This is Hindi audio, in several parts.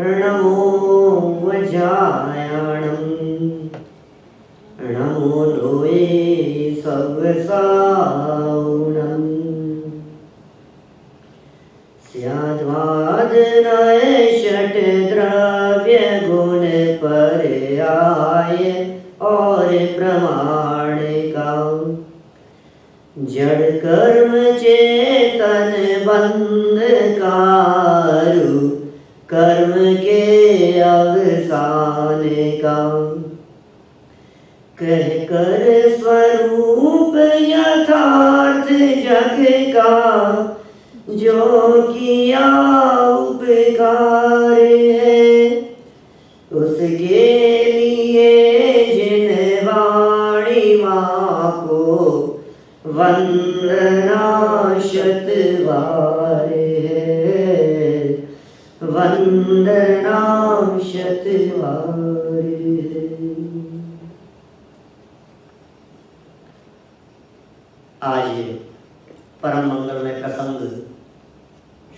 नमो वज्रायणं नमो लोये सवसावनं स्याद्वादनाय षट द्रव्य गुण पर्याय और प्रमाण का जड़ कर्म चेतन बंधकारु कर्म के अवसान का कह कर स्वरूप यथार्थ जग का जो किया उपकार है उसके लिए जिन वाणी माँ को वंदना शतवार है वंदना शतवार है। आज परम मंगलमय प्रसंग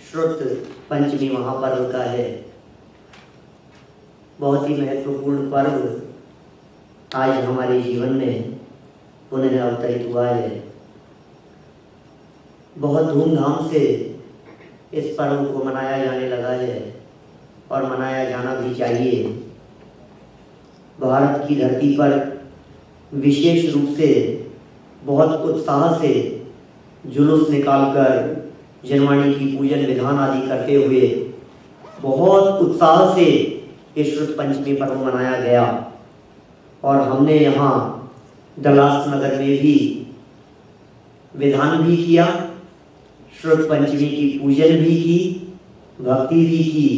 श्रुत पंचमी महापर्व का है। बहुत ही महत्वपूर्ण पर्व आज हमारे जीवन में पुनः अवतरित हुआ है। बहुत धूमधाम से इस पर्व को मनाया जाने लगा है और मनाया जाना भी चाहिए। भारत की धरती पर विशेष रूप से बहुत उत्साह से जुलूस निकालकर जनवाणी की पूजन विधान आदि करते हुए बहुत उत्साह से ये श्रुत पंचमी पर्व मनाया गया। और हमने यहाँ दलास नगर में भी विधान भी किया, श्रुत पंचमी की पूजन भी की, भक्ति भी की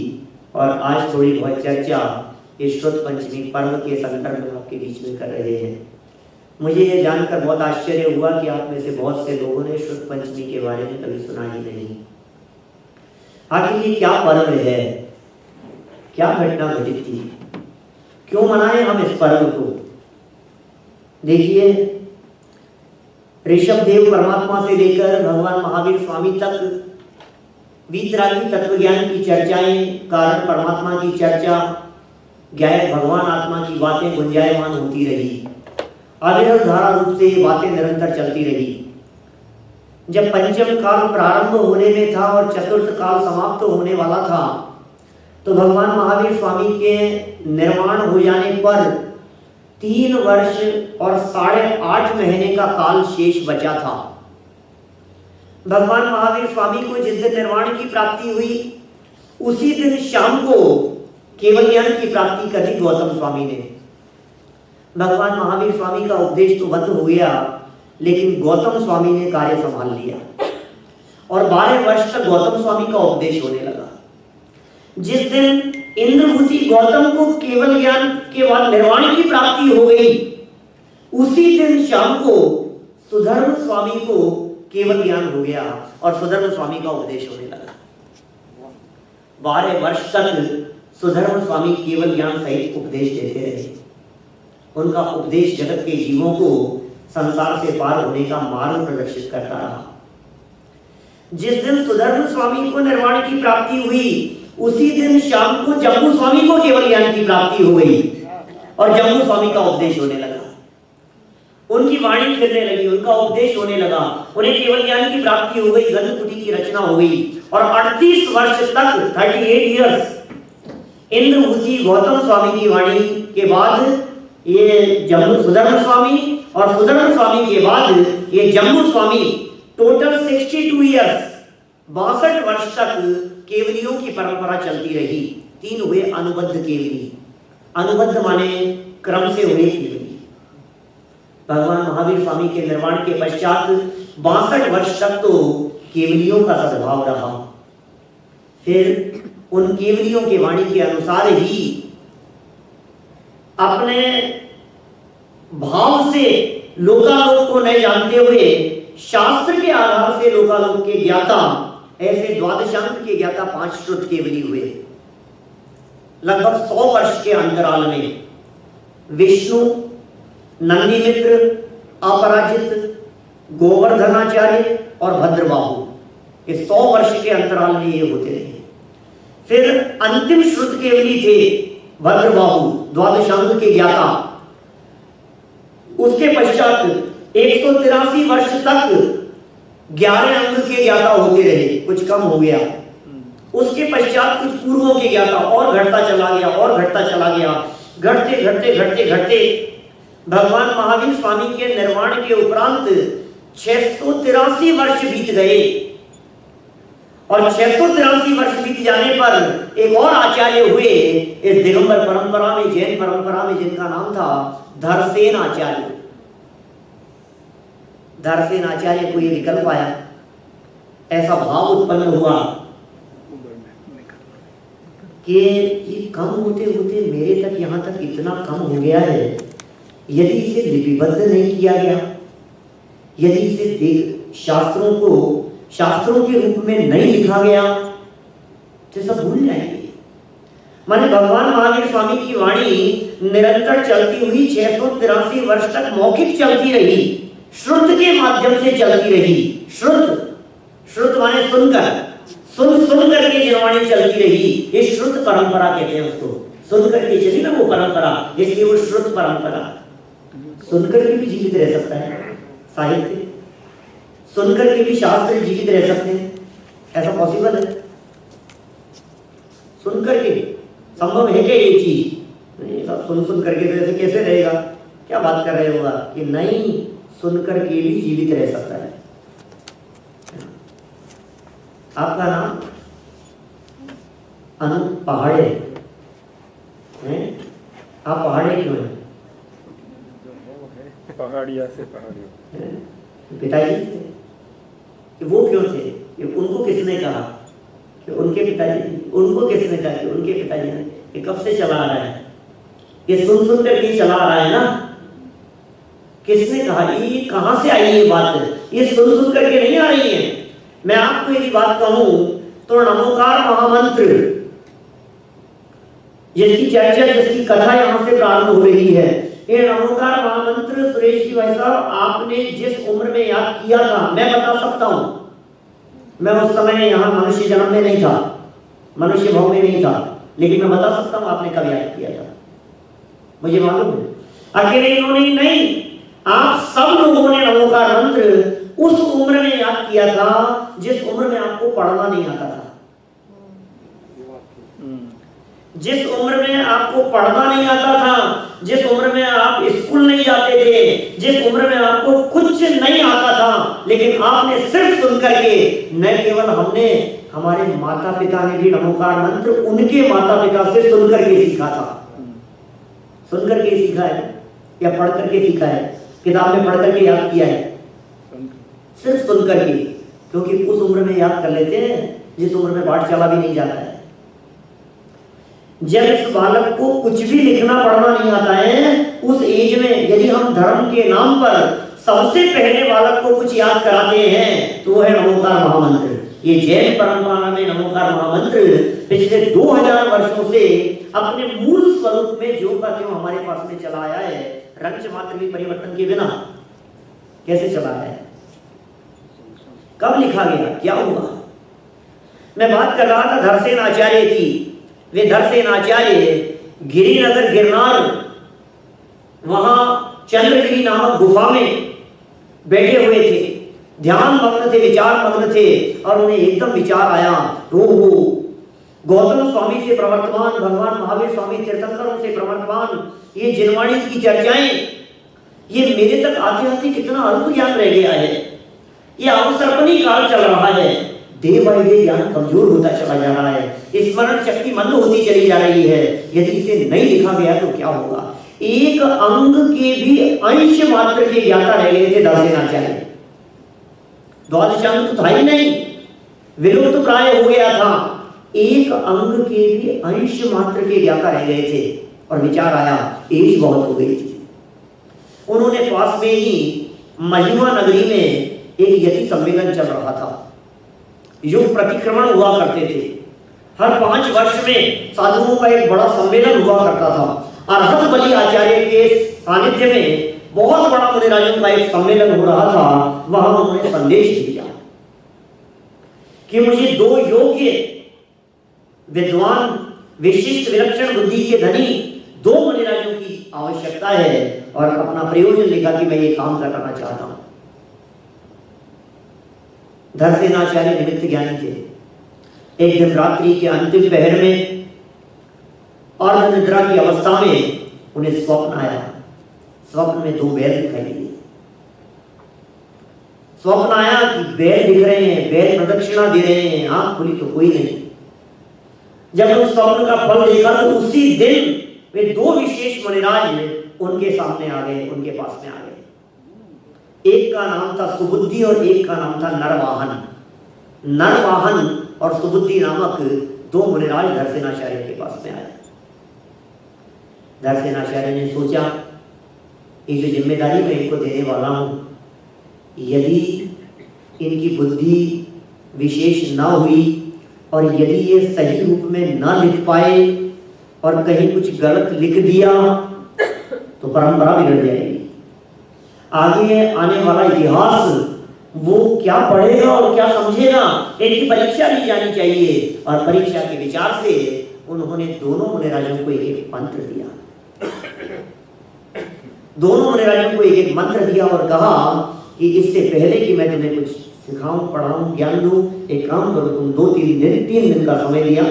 और आज थोड़ी बहुत चर्चा इस श्रुत पंचमी पर्व के संदर्भ में आपके बीच में कर रहे हैं। मुझे ये जानकर बहुत आश्चर्य हुआ कि आप में से बहुत से लोगों ने श्रुत पंचमी के बारे में कभी सुना ही नहीं। आखिर ये क्या पर्व है, क्या घटना घटित थी, क्यों मनाएं हम इस पर्व को? देखिए, ऋषभ देव परमात्मा से लेकर भगवान महावीर स्वामी तक वीतरागी तत्वज्ञान की चर्चाएं, कारण परमात्मा की चर्चा, ज्ञायक भगवान आत्मा की बातें गुंजायमान होती रही। अविरल धारा रूप से ये बातें निरंतर चलती रही। जब पंचम काल प्रारंभ होने में था और चतुर्थ काल समाप्त होने वाला था तो भगवान महावीर स्वामी के निर्वाण हो जाने पर 3 वर्ष और 8.5 महीने का काल शेष बचा था। भगवान महावीर स्वामी को जिस दिन निर्वाण की प्राप्ति हुई उसी दिन शाम को केवल ज्ञान की प्राप्ति कर दी गौतम स्वामी ने। भगवान महावीर स्वामी का उपदेश तो बंद हो गया, लेकिन गौतम स्वामी ने कार्य संभाल लिया और 12 वर्ष तक गौतम स्वामी का उपदेश होने लगा। जिस दिन इंद्रभूति गौतम को केवल ज्ञान के बाद निर्वाण की प्राप्ति हो गई उसी दिन शाम को सुधर्म स्वामी को केवल ज्ञान हो गया और सुधर्म स्वामी का उपदेश होने लगा। 12 वर्ष तक सुधर्म स्वामी केवल ज्ञान सहित उपदेश देते रहे। उनका उपदेश जगत के जीवों को संसार से पार होने का मार्ग प्रदर्शित करता रहा। जिस दिन सुधर्म स्वामी को निर्वाण की प्राप्ति हुई उसी दिन शाम को जम्बू स्वामी को केवल ज्ञान की प्राप्ति हो गई और जम्बू स्वामी का उपदेश होने लगा। उनकी वाणी फिरने लगी, उनका उपदेश होने लगा, उन्हें केवल ज्ञान की प्राप्ति हो गई, गंधकुटी की रचना हो गई और 38 वर्ष तक 38 इयर्स इंद्रभूति गौतम स्वामी की वाणी के बाद ये जम्बू सुधर्म स्वामी और सुधर्म स्वामी के बाद ये जम्बू स्वामी टोटल 62 इयर्स 62 वर्ष तक केवलियों की परंपरा चलती रही। 3 हुए अनुबद्ध केवली। अनुबद्ध माने क्रम से हुए केवली। भगवान महावीर स्वामी के निर्वाण के पश्चात 62 वर्ष तक तो केवलियों का सद्भाव रहा। फिर उन केवलियों के वाणी के अनुसार ही अपने भाव से लोकालोक को नहीं जानते हुए शास्त्र के आधार से लोकालोक के ज्ञाता, ऐसे द्वादशांक के ज्ञाता 5 श्रुत केवली हुए। लगभग 100 वर्ष के अंतराल में विष्णु, नंदीमित्र, अपराजित, गोवर्धनाचार्य और भद्रबाहु, ये 100 वर्ष के अंतराल में ये होते रहे। फिर अंतिम श्रुत केवली थे भद्रबाहु, द्वादशांग के ज्ञाता। उसके पश्चात 183 वर्ष तक 11 अंग के ज्ञाता होते रहे, कुछ कम हो गया। उसके पश्चात कुछ पूर्वों के ज्ञाता, और घटता चला गया और घटता चला गया। घटते घटते घटते घटते भगवान महावीर स्वामी के निर्वाण के उपरांत 683 वर्ष बीत गए, और 683 वर्ष बीत जाने पर एक और आचार्य हुए इस दिगंबर परंपरा में, जैन परंपरा में, जिनका नाम था धरसेन आचार्य। धरसेन आचार्य को ये विकल्प आया, ऐसा भाव उत्पन्न हुआ कि ये कम होते होते मेरे तक, यहाँ तक इतना कम हो गया है, यदि इसे लिपिबद्ध नहीं किया गया, यदि इसे शास्त्रों के रूप में नहीं लिखा गया, तो सब भूल जाएंगे। माने भगवान महावीर स्वामी की वाणी निरंतर चलती हुई 683 वर्ष तक मौखिक चलती रही, श्रुत के माध्यम से चलती रही। श्रुत माने सुनकर, सुन करके निर्वाणी चलती रही। ये श्रुत परंपरा कहते हैं उसको, सुन करके चली ना वो परंपरा, इसलिए वो श्रुत परंपरा। सुन करके भी जीवित रह सकता है साहित्य, सुन करके भी शास्त्र जीवित रह सकते हैं, ऐसा पॉसिबल है? सुन करके संभव है क्या ये चीज? सुन करके तो ऐसे कैसे रहेगा, क्या बात कर रहे होगा कि नहीं, सुन करके भी जीवित रह सकता है। आपका नाम अनु पहाड़े हैं? आप पहाड़े क्यों हैं? पहाड़िया से पहाड़ियों। पिताजी थे कि वो क्यों थे? कि उनको किसने कहा कि उनके पिताजी? उनको किसने कहा कि उनके पिताजी ने? ये कब से चला आ रहा है? ये सुन करके चला आ रहा है ना? किसने कहा? ये कहां से आई ये बात? ये सुन करके नहीं आ रही है। मैं आपको यदि बात कहूं तो नमोकार महामंत्र, जिसकी चर्चा, जिसकी कथा यहां से प्रारंभ हो रही है, ये नमोकार महामंत्र सुरेश जी भाई साहब, आपने जिस उम्र में याद किया था, मैं बता सकता हूं। मैं उस समय यहां मनुष्य जन्म में नहीं था, मनुष्य भाव में नहीं था, लेकिन मैं बता सकता हूं आपने कब याद किया था, मुझे मालूम है। अकेले इन्होंने नहीं, आप सब लोगों ने नमोकार मंत्र उस उम्र में याद किया था जिस उम्र में आपको पढ़ना नहीं आता था, जिस उम्र में आपको पढ़ना नहीं आता था, जिस उम्र में आप स्कूल नहीं जाते थे, जिस उम्र में आपको कुछ नहीं आता था, लेकिन आपने सिर्फ सुन करके, न केवल हमने, हमारे माता पिता ने भी नमोकार मंत्र उनके माता पिता से सुन करके सीखा था। सुन करके सीखा है या पढ़ करके सीखा है? किताब में पढ़ करके याद किया है? सिर्फ सुन करके, क्योंकि उस उम्र में याद कर लेते हैं जिस उम्र में बाढ़ चला भी नहीं जाता है। जब इस बालक को कुछ भी लिखना पढ़ना नहीं आता है, उस एज में यदि हम धर्म के नाम पर सबसे पहले बालक को कुछ याद कराते हैं तो वह है नमोकार महामंत्र। ये जैन परंपरा में नमोकार महामंत्र पिछले 2000 वर्षों से अपने मूल स्वरूप में जो का त्यों हमारे पास में चला आया है, रंच मात्र भी परिवर्तन के बिना कैसे चला आया है, कब लिखा गया, क्या हुआ? मैं बात कर रहा था धरसेन आचार्य की। वे धरसेन आचार्य गिरिनगर, गिरनार, वहां चंद्रगिरी नामक गुफा में बैठे हुए थे, ध्यान मग्न थे, विचार मग्न थे, और उन्हें एकदम विचार आया, हो गौतम स्वामी से प्रवर्तमान, भगवान महावीर स्वामी तीर्थंकरों से प्रवर्तमान ये जिनवाणी की चर्चाएं, ये मेरे तक आते आते कितना अल्प ज्ञान रह गया है। ये अवसर्पणी काल चल रहा है, डे बाय डे ज्ञान कमजोर होता चला जा रहा है, स्मरण शक्ति मंद होती चली जा रही है। यदि इसे नहीं लिखा गया तो क्या होगा? एक अंग के भी अंश मात्र के ज्ञाता रह गए थे धरसेन आचार्य। द्वादशांग तो था ही नहीं, विलुप्त प्राय हो गया था। एक अंग के भी अंश मात्र के ज्ञाता रह गए थे, और विचार आया, एज बहुत हो गई थी। उन्होंने पास में ही महिमा नगरी में एक यति सम्मेलन चल रहा था, युग प्रतिक्रमण हुआ करते थे। हर 5 वर्ष में साधुओं का एक बड़ा सम्मेलन हुआ करता था। अरहत बलि आचार्य के सानिध्य में बहुत बड़ा मुनिराजों का एक सम्मेलन हो रहा था। वहां उन्होंने संदेश दिया कि मुझे 2 योग्य विद्वान, विशिष्ट विलक्षण बुद्धि के धनी 2 मुनिराजों की आवश्यकता है, और अपना प्रयोजन लिखा कि मैं ये काम करना चाहता हूं। धरसेनाचार्य निमित्त ज्ञानी थे। एक दिन रात्रि के अंतिम पहर में अर्ध निद्रा की अवस्था में उन्हें स्वप्न आया। स्वप्न में 2 बैल दिखाई दिए। स्वप्न आया कि बैल दिख रहे हैं, बैल प्रदक्षिणा दे रहे हैं, आंख खुली तो कोई नहीं। जब उस स्वप्न का फल देखा तो उसी दिन वे 2 विशेष मुनिराज उनके सामने आ गए, उनके पास में आ गए। एक का नाम था सुबुद्धि और एक का नाम था नरवाहन। नरवाहन और सुबुद्धि नामक 2 मुनिराज धरसेनाचार्य के पास में आए। धरसेनाचार्य ने सोचा, ये जो जिम्मेदारी मैं इनको देने वाला हूं, यदि इनकी बुद्धि विशेष न हुई और यदि ये सही रूप में न लिख पाए और कहीं कुछ गलत लिख दिया तो परंपरा बिगड़ जाएगी। आगे आने वाला इतिहास वो क्या पढ़ेगा और क्या समझेगा, इनकी परीक्षा ली जानी चाहिए। और परीक्षा के विचार से उन्होंने दोनों मुनिराजों को एक मंत्र दिया। दोनों मुनिराजों को एक मंत्र दिया और कहा कि इससे पहले कि मैं तुम्हें कुछ सिखाऊं, पढ़ाऊं, ज्ञान दूं, एक काम करो, तुम 2-3 दिन 3 दिन का समय दिया,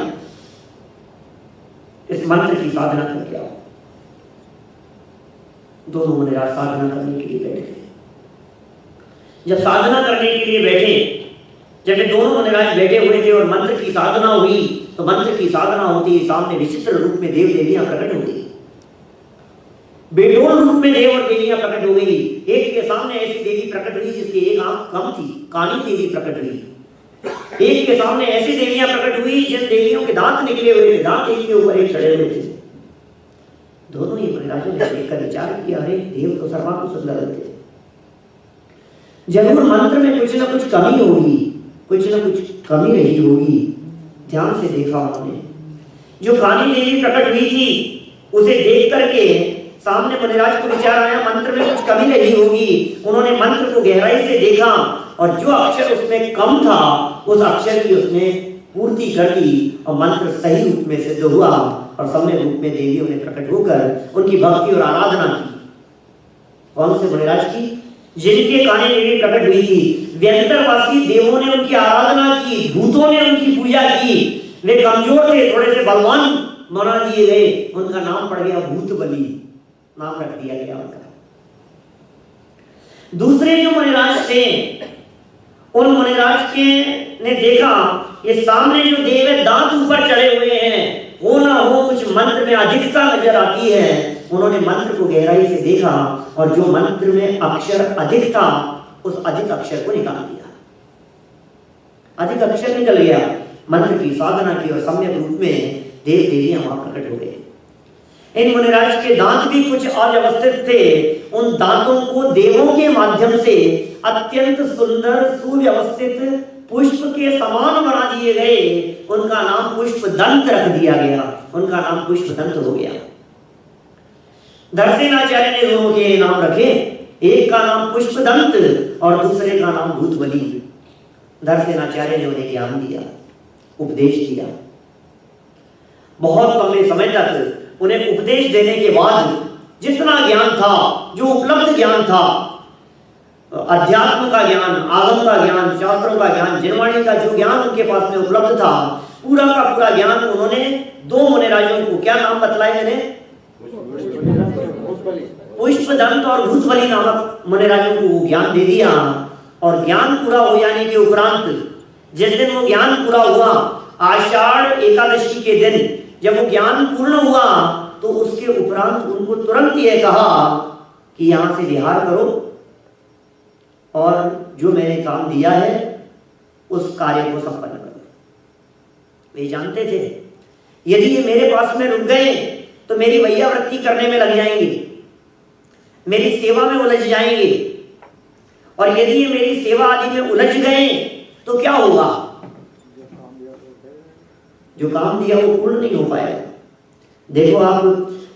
इस मंत्र की साधना करके आओ। दोनों मुनिराज साधना करने के लिए बैठे। जब साधना करने के लिए बैठे, जब ये दोनों मुनिराज बैठे हुए थे और मंत्र की साधना हुई, तो मंत्र की साधना होती सामने विचित्र रूप में देव देवियां प्रकट हो गई। बेडोल रूप में देव और देवियां प्रकट हो गई। एक के सामने ऐसी देवी प्रकट हुई जिसकी एक आंख कम थी, काली देवी प्रकट हुई। एक के सामने ऐसी देवियां प्रकट हुई जिन देवियों के दांत निकले हुए थे, दांत एक के ऊपर एक चढ़े हुए थे। दोनों ही मुनिराजों ने देखकर विचार किया, अरे देव तो सर्वांग सुंदर थे, जरूर मंत्र में कुछ ना कुछ कमी होगी, कुछ ना कुछ कमी रही होगी। ध्यान से देखा उन्होंने, जो काली देवी प्रकट हुई थी उसे देख करके सामने मुनिराज को विचार आया, मंत्र में कुछ कमी रही होगी। उन्होंने मंत्र को गहराई से देखा और जो अक्षर उसमें कम था उस अक्षर की उसने पूर्ति कर दी और मंत्र सही रूप में सिद्ध हुआ और सम्य रूप में देवियों ने प्रकट होकर उनकी भक्ति और आराधना की। कौन से मुनिराज की? जिनके काने देवी प्रकट हुई थी। व्यंतरवासी देवों ने उनकी आराधना की, भूतों ने उनकी पूजा की। वे कमजोर थे, थोड़े से बलवान बना दिए गए, उनका नाम पड़ गया भूत बलि, नाम रख दिया गया उनका। दूसरे जो मुनिराज थे, उन मुनिराज के ने देखा ये सामने जो देव है दांत ऊपर चढ़े हुए हैं, हो ना हो कुछ मंत्र में अधिकता नजर आती है। उन्होंने मंत्र को गहराई से देखा और जो मंत्र में अक्षर अधिक था उस अधिक अक्षर को निकाल दिया। अधिक अक्षर निकल गया। मंत्र की साधना की और सम्यक रूप में देव देवियां वहां प्रकट हो गए। इन मुनिराज के दांत भी कुछ अव्यवस्थित थे। उन दांतों को देवों के माध्यम से अत्यंत सुंदर सुव्यवस्थित पुष्प के समान बना दिए गए। उनका नाम पुष्प दंत रख दिया गया। उनका नाम पुष्प दंत हो गया। धरसेनाचार्य ने दोनों के नाम रखे, एक का नाम पुष्प दंत और दूसरे का नाम भूत बलि। धरसेनाचार्य ने उन्हें ज्ञान दिया, उपदेश दिया। बहुत लंबे समय तक उन्हें उपदेश देने के बाद जितना ज्ञान था, जो उपलब्ध ज्ञान था, अध्यात्म का ज्ञान, आगम का ज्ञान, शास्त्रों का ज्ञान, जिनवाणी का जो ज्ञान उनके पास में उपलब्ध था, पूरा का पूरा ज्ञान उन्होंने दो मुनिराजों को, क्या नाम बतलाए मैंने? पुष्पदंत और भूतबली नामक मुनिराजों को वो ज्ञान दे दिया। और ज्ञान पूरा हो जाने के उपरांत, जिस दिन वो ज्ञान पूरा हुआ, आषाढ़ एकादशी के दिन जब वो ज्ञान पूर्ण हुआ, तो उसके उपरांत उनको तुरंत यह कहा कि यहां से विहार करो और जो मैंने काम दिया है उस कार्य को संपन्न करो। वे जानते थे यदि ये मेरे पास में रुक गए तो मेरी वैयावृत्ति करने में लग जाएंगे, मेरी सेवा में उलझ जाएंगे, और यदि ये मेरी सेवा आदि में उलझ गए तो क्या होगा? जो काम दिया वो पूर्ण नहीं हो पाएगा। देखो आप,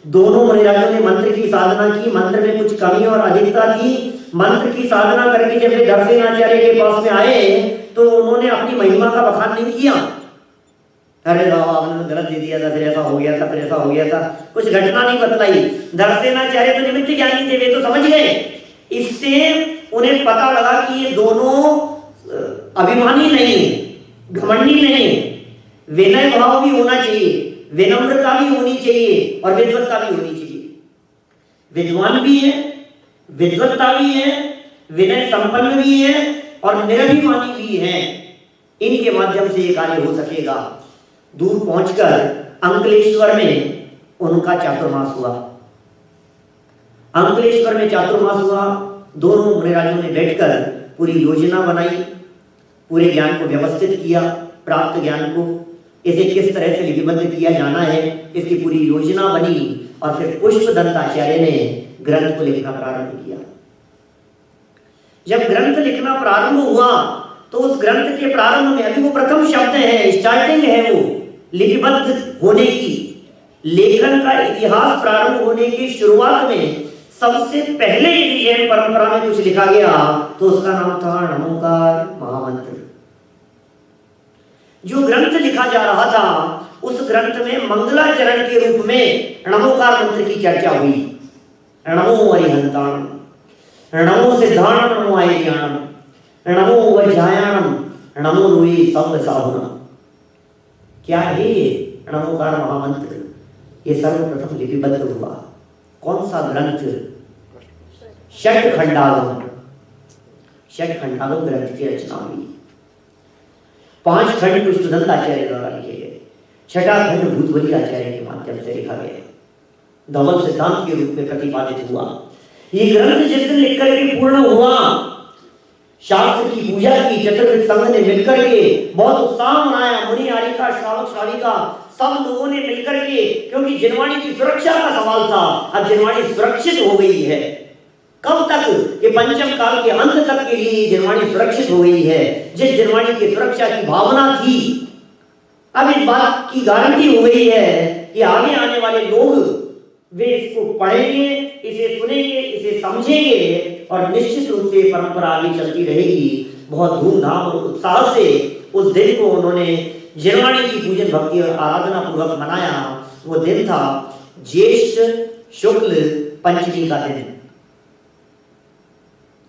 दोनों मुनिराजों ने मंत्र की साधना की, मंत्र में कुछ कमी और अधिकता थी। मंत्र की साधना करके जब वे धरसेनाचार्य के पास में आए तो उन्होंने अपनी महिमा का बखान नहीं किया। अरे बाबा आपने तो गलत दे दिया था, फिर ऐसा हो गया था, फिर ऐसा हो गया था, कुछ घटना नहीं बतलाई। दर्शनाचार्य तो निमित्त ज्ञानी थे, वे तो समझ गए। इससे उन्हें पता लगा कि ये दोनों अभिमानी नहीं है, घमंडी नहीं है, विनय भाव भी होना चाहिए, विनम्रता भी होनी चाहिए और विद्वत्ता भी होनी चाहिए। विद्वान भी है, विद्वत्ता भी है, विनय संपन्न भी है और निरभिमानी भी है। इनके माध्यम से ये कार्य हो सकेगा। दूर पहुंचकर अंकलेश्वर में उनका चातुर्मास हुआ। अंकलेश्वर में चातुर्मास हुआ। दोनों मुनिराजों ने बैठकर पूरी योजना बनाई, पूरे ज्ञान को व्यवस्थित किया, प्राप्त ज्ञान को इसे किस तरह से लिपिबद्ध किया जाना है, इसकी पूरी योजना बनी और फिर पुष्पदंत आचार्य ने ग्रंथ को लिखना प्रारंभ किया। जब ग्रंथ लिखना प्रारंभ हुआ तो उस ग्रंथ के प्रारंभ में, अभी वो प्रथम शब्द है, स्टार्टिंग है वो लिपिबद्ध होने की, लेखन का इतिहास प्रारंभ होने की शुरुआत में सबसे पहले यदि जैन परंपरा में कुछ लिखा गया तो उसका नाम था नमोकार महामंत्र। जो ग्रंथ लिखा जा रहा था उस ग्रंथ में मंगलाचरण के रूप में नमोकार मंत्र की चर्चा हुई। नमो अरिहंताणम, नमो सिद्धाणम, नमो आयज्ञानम, नमो वज्रायणम, नमो रुई संग साहुनम। क्या है ये नमोकार महामंत्र? ये सर्वप्रथम लिपिबद्ध हुआ। कौन सा ग्रंथ? षट्खंडागम। षट्खंडागम ग्रंथ की रचना हुई। 5 खंड पुष्पदंत आचार्य द्वारा लिखे गए, 6ठा खंड भूतवली आचार्य के माध्यम से लिखा गया, धवल सिद्धांत के रूप में प्रतिपादित हुआ। ये ग्रंथ जिस दिन लिख करके पूर्ण हुआ, शास्त्र की पूजा की, चतुर्विद संघ ने मिलकर के बहुत उत्साह मनाया। मुनि आरिका, श्रावक श्राविका सब लोगों ने मिलकर के, क्योंकि जिनवाणी की सुरक्षा का सवाल था। अब जिनवाणी सुरक्षित हो गई है। कब तक? कि पंचम काल के अंत तक के लिए जिनवाणी सुरक्षित हो गई है। जिस जिनवाणी की सुरक्षा की भावना थी, अब इस बात की गारंटी हो गई है कि आगे आने वाले लोग वे इसको पढ़ेंगे, इसे सुनेंगे, इसे समझेंगे और निश्चित रूप से परंपरा आगे चलती रहेगी। बहुत धूमधाम और उत्साह से उस दिन को उन्होंने जिनवाणी की पूजन भक्ति और आराधना पूर्वक मनाया। वो दिन था ज्येष्ठ शुक्ल पंचमी का दिन।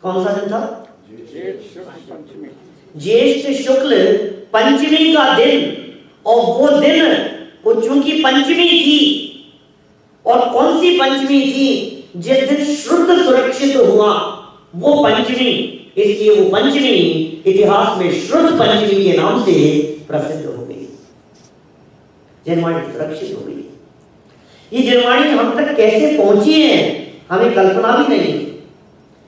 कौन सा दिन था? ज्येष्ठ शुक्ल पंचमी का दिन। और वो दिन, वो चूंकि पंचमी थी, और कौन सी पंचमी थी? जिस दिन शुद्ध सुरक्षित हुआ वो पंचमी, इसलिए वो पंचमी इतिहास में शुद्ध पंचमी के नाम से प्रसिद्ध हो गई। जिनवाणी सुरक्षित हो गई। ये जिनवाणी हम तक कैसे पहुंची है हमें कल्पना भी नहीं।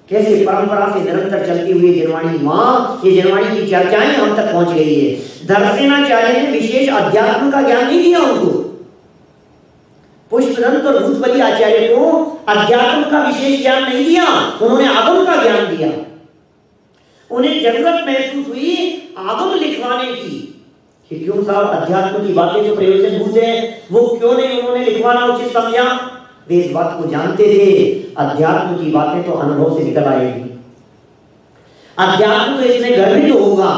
कैसे परंपरा से निरंतर चलती हुई जिनवाणी मां, ये जिनवाणी की चर्चाएं हम तक पहुंच गई है। दर्शनाचार्य ने विशेष अध्यात्म का ज्ञान नहीं दिया उनको। पुष्पदंत और भूतवली आचार्य को अध्यात्म का विशेष ज्ञान नहीं दिया, उन्होंने आगम का ज्ञान दिया। उन्हें जरूरत महसूस हुई आगम लिखवाने की कि क्यों साहब अध्यात्म की बातें जो प्रयोजनभूत है वो क्यों नहीं उन्होंने लिखवाना उचित समझा। वे इस बात को जानते थे, अध्यात्म की बातें तो अनुभव से निकल आएगी, अध्यात्म तो इसमें गर्भित होगा,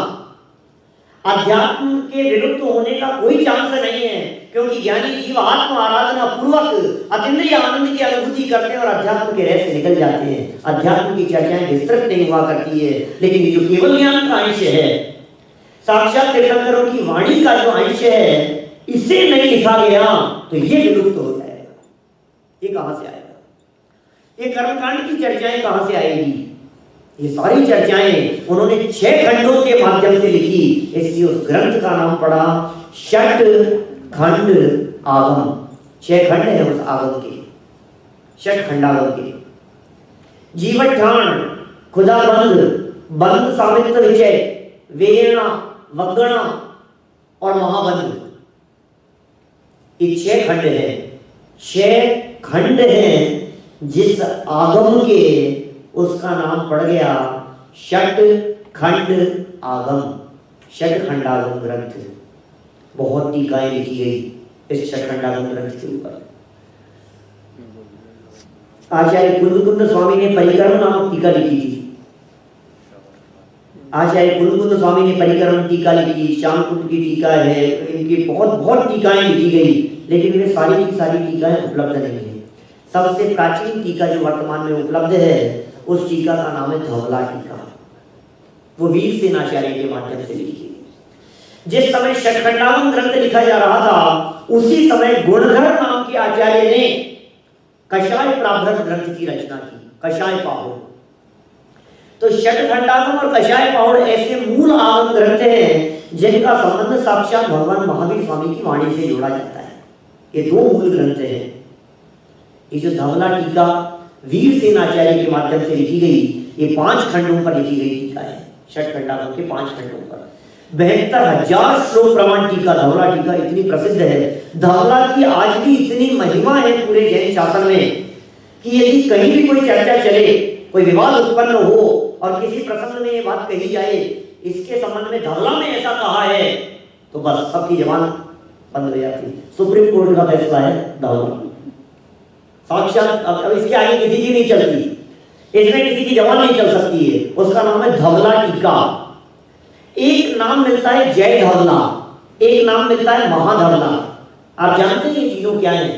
अध्यात्म के विलुप्त होने का कोई चांस नहीं है, क्योंकि ज्ञानी जीव आत्म आराधना पूर्वक अतीन्द्रिय आनंद की अनुभूति करते हैं और अध्यात्म के रहस्य निकल जाते हैं। अध्यात्म की चर्चाएं विस्तृत नहीं हुआ करती है, लेकिन जो केवल ज्ञान का अंश है, साक्षात तीर्थंकरों की वाणी का जो अंश है, इसे नहीं लिखा गया तो ये विलुप्त हो जाएगा। ये कहां से आएगा? ये कर्मकांड की चर्चाएं कहां से आएगी? ये सारी चर्चाएं उन्होंने 6 खंडों के माध्यम से लिखी, इसलिए उस ग्रंथ का नाम पड़ा षट खंड आगम। 6 खंड है उस आगम के, षट खंडागम के। जीवठान, खुदा बंद, बंद सामित्र विजय, वेणा, वगणा और महाबंध, ये 6 खंड है। 6 खंड है जिस आगम के, उसका नाम पड़ गया षट खंड आगम, षट खंडागम ग्रंथ। बहुत टीकाएं लिखी गई इस षट खंडागम ग्रंथ के ऊपर। आचार्य कुंद स्वामी ने परिक्रम नामक टीका लिखी थी। आचार्य कुलकुंद स्वामी ने परिक्रम टीका लिखी, श्यामकुंड की टीका है, इनकी बहुत बहुत टीकाएं लिखी गई, लेकिन वे सारी की सारी टीकाएं उपलब्ध नहीं है। सबसे प्राचीन टीका जो वर्तमान में उपलब्ध है उस टीका का नाम है धवला टीका। वो वीरसेन आचार्य के माध्यम से लिखी। जिस समय षटखंडावन ग्रंथ लिखा जा रहा था उसी समय गुणधर नाम के आचार्य ने कषाय प्राभृत ग्रंथ की रचना की, कषाय पाहुड़। तो षटखंडागम और कषाय पाहुड़ ऐसे मूल आगम ग्रंथ हैं जिनका संबंध साक्षात भगवान महावीर स्वामी की वाणी से जोड़ा जाता है। ये दो मूल ग्रंथ हैं। ये जो धवला टीका वीरसेन आचार्य के माध्यम से लिखी गई, ये 5 खंडों पर लिखी गई टीका है। षटखंडागम के 5 खंडों पर 72,000 श्लोक प्रमाण टीका धवला टीका इतनी प्रसिद्ध है। धवला की आज भी इतनी महिमा है पूरे जैन शासन में कि यदि कहीं भी कोई चर्चा चले, कोई विवाद उत्पन्न हो और किसी प्रसंग में ये बात कही जाए, इसके संबंध में धवला में ऐसा कहा है, तो बस सबकी जबान बंद हो जाती। सुप्रीम कोर्ट का फैसला है धवला, साक्षात अब इसके आगे किसी की नहीं चलती, इसमें किसी की जबान नहीं चल सकती है। उसका नाम है धवला टीका। एक नाम मिलता है जय धवला, एक नाम मिलता है महाधवला। आप जानते हैं ये चीजों क्या है?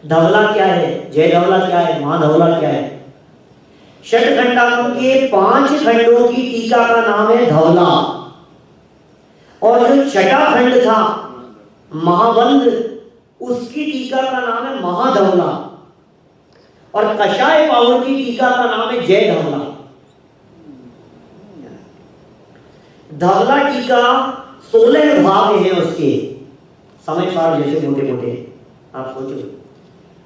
धवला क्या है, जय धवला क्या है, महाधवला क्या है? षटखंडागम के 5 खंडों की टीका का नाम है धवला, और जो छठा खंड था महाबंध, उसकी टीका का नाम है महाधवला, और कषाय पाहुड़ की टीका का नाम है जय धवला। धवला टीका 16 भाग हैं उसके, समय सार जैसे मोटे मोटे। आप सोचो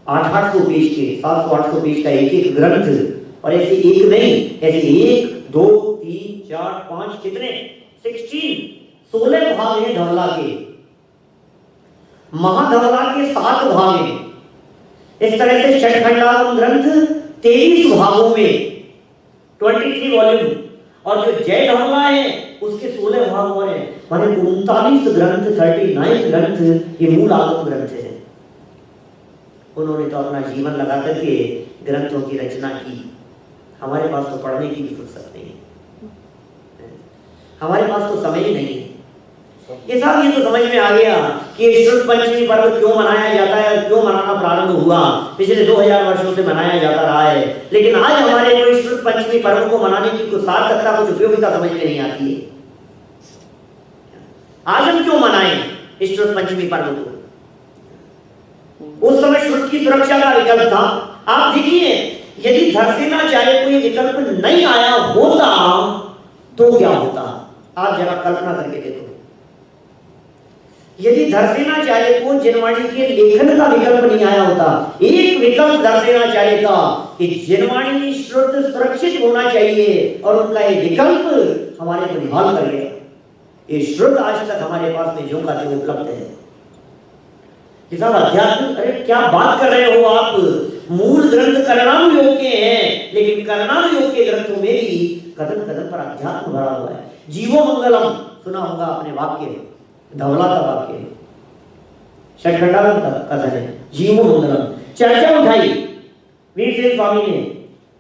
800 पेज के, 700-800 पेज का एक एक ग्रंथ, और ऐसे एक नहीं, ऐसे 1 2 3 4 5 कितने 16 भाग हैं धवला के। महाधवला के 7 भाग हैं। इस तरह से षटखंडागम ग्रंथ 23 भागों में 23 वॉल्यूम, और जो जय धवला है उसके 16 भाग और हैं, माने 39 ग्रंथ, 39 ग्रंथ ये मूल आगम ग्रंथ है। उन्होंने तो अपना जीवन लगा करके ग्रंथों की रचना की। हमारे पास तो पढ़ने की भी फुर्सत नहीं है, हमारे पास तो समय ही नहीं है। ये साहब ये तो समझ में आ गया कि श्रुत पंचमी पर्व क्यों मनाया जाता है, क्यों मनाना प्रारंभ हुआ। पिछले 2000 वर्षों से मनाया जाता रहा है, लेकिन आज हमारे को श्रुत पंचमी पर्व को मनाने की कुछ सार्थकता, कुछ उपयोगिता समझ में नहीं आती है। आज हम क्यों मनाएं श्रुत पंचमी पर्व को? उस समय श्रुत की सुरक्षा का विकल्प था। आप देखिए, यदि धर्षणाचार्य को ये विकल्प नहीं आया होता तो क्या होता? आप जरा कल्पना करके देखो। यदि धर्षणाचार्य को जिनवाणी के लेखन का विकल्प नहीं आया होता, एक विकल्प धर्षणाचार्य का कि जिनवाणी श्रुत सुरक्षित होना चाहिए, और उनका ये विकल्प हमारे को निभाल कर गया। ये श्रुत आज तक हमारे पास में जो का जो उपलब्ध है। कि साहब अध्यात्म, अरे क्या बात कर रहे हो आप? मूल ग्रंथ करणाम योग के हैं, लेकिन करणाम योग के ग्रंथों में भी कदम कदम पर अध्यात्म भरा हुआ है। जीवो मंगलम सुना होगा आपने, वाक्य धवला का वाक्य है, षटखंडागम का कथन है, जीवो मंगलम। चर्चा उठाई वीरसेन स्वामी ने,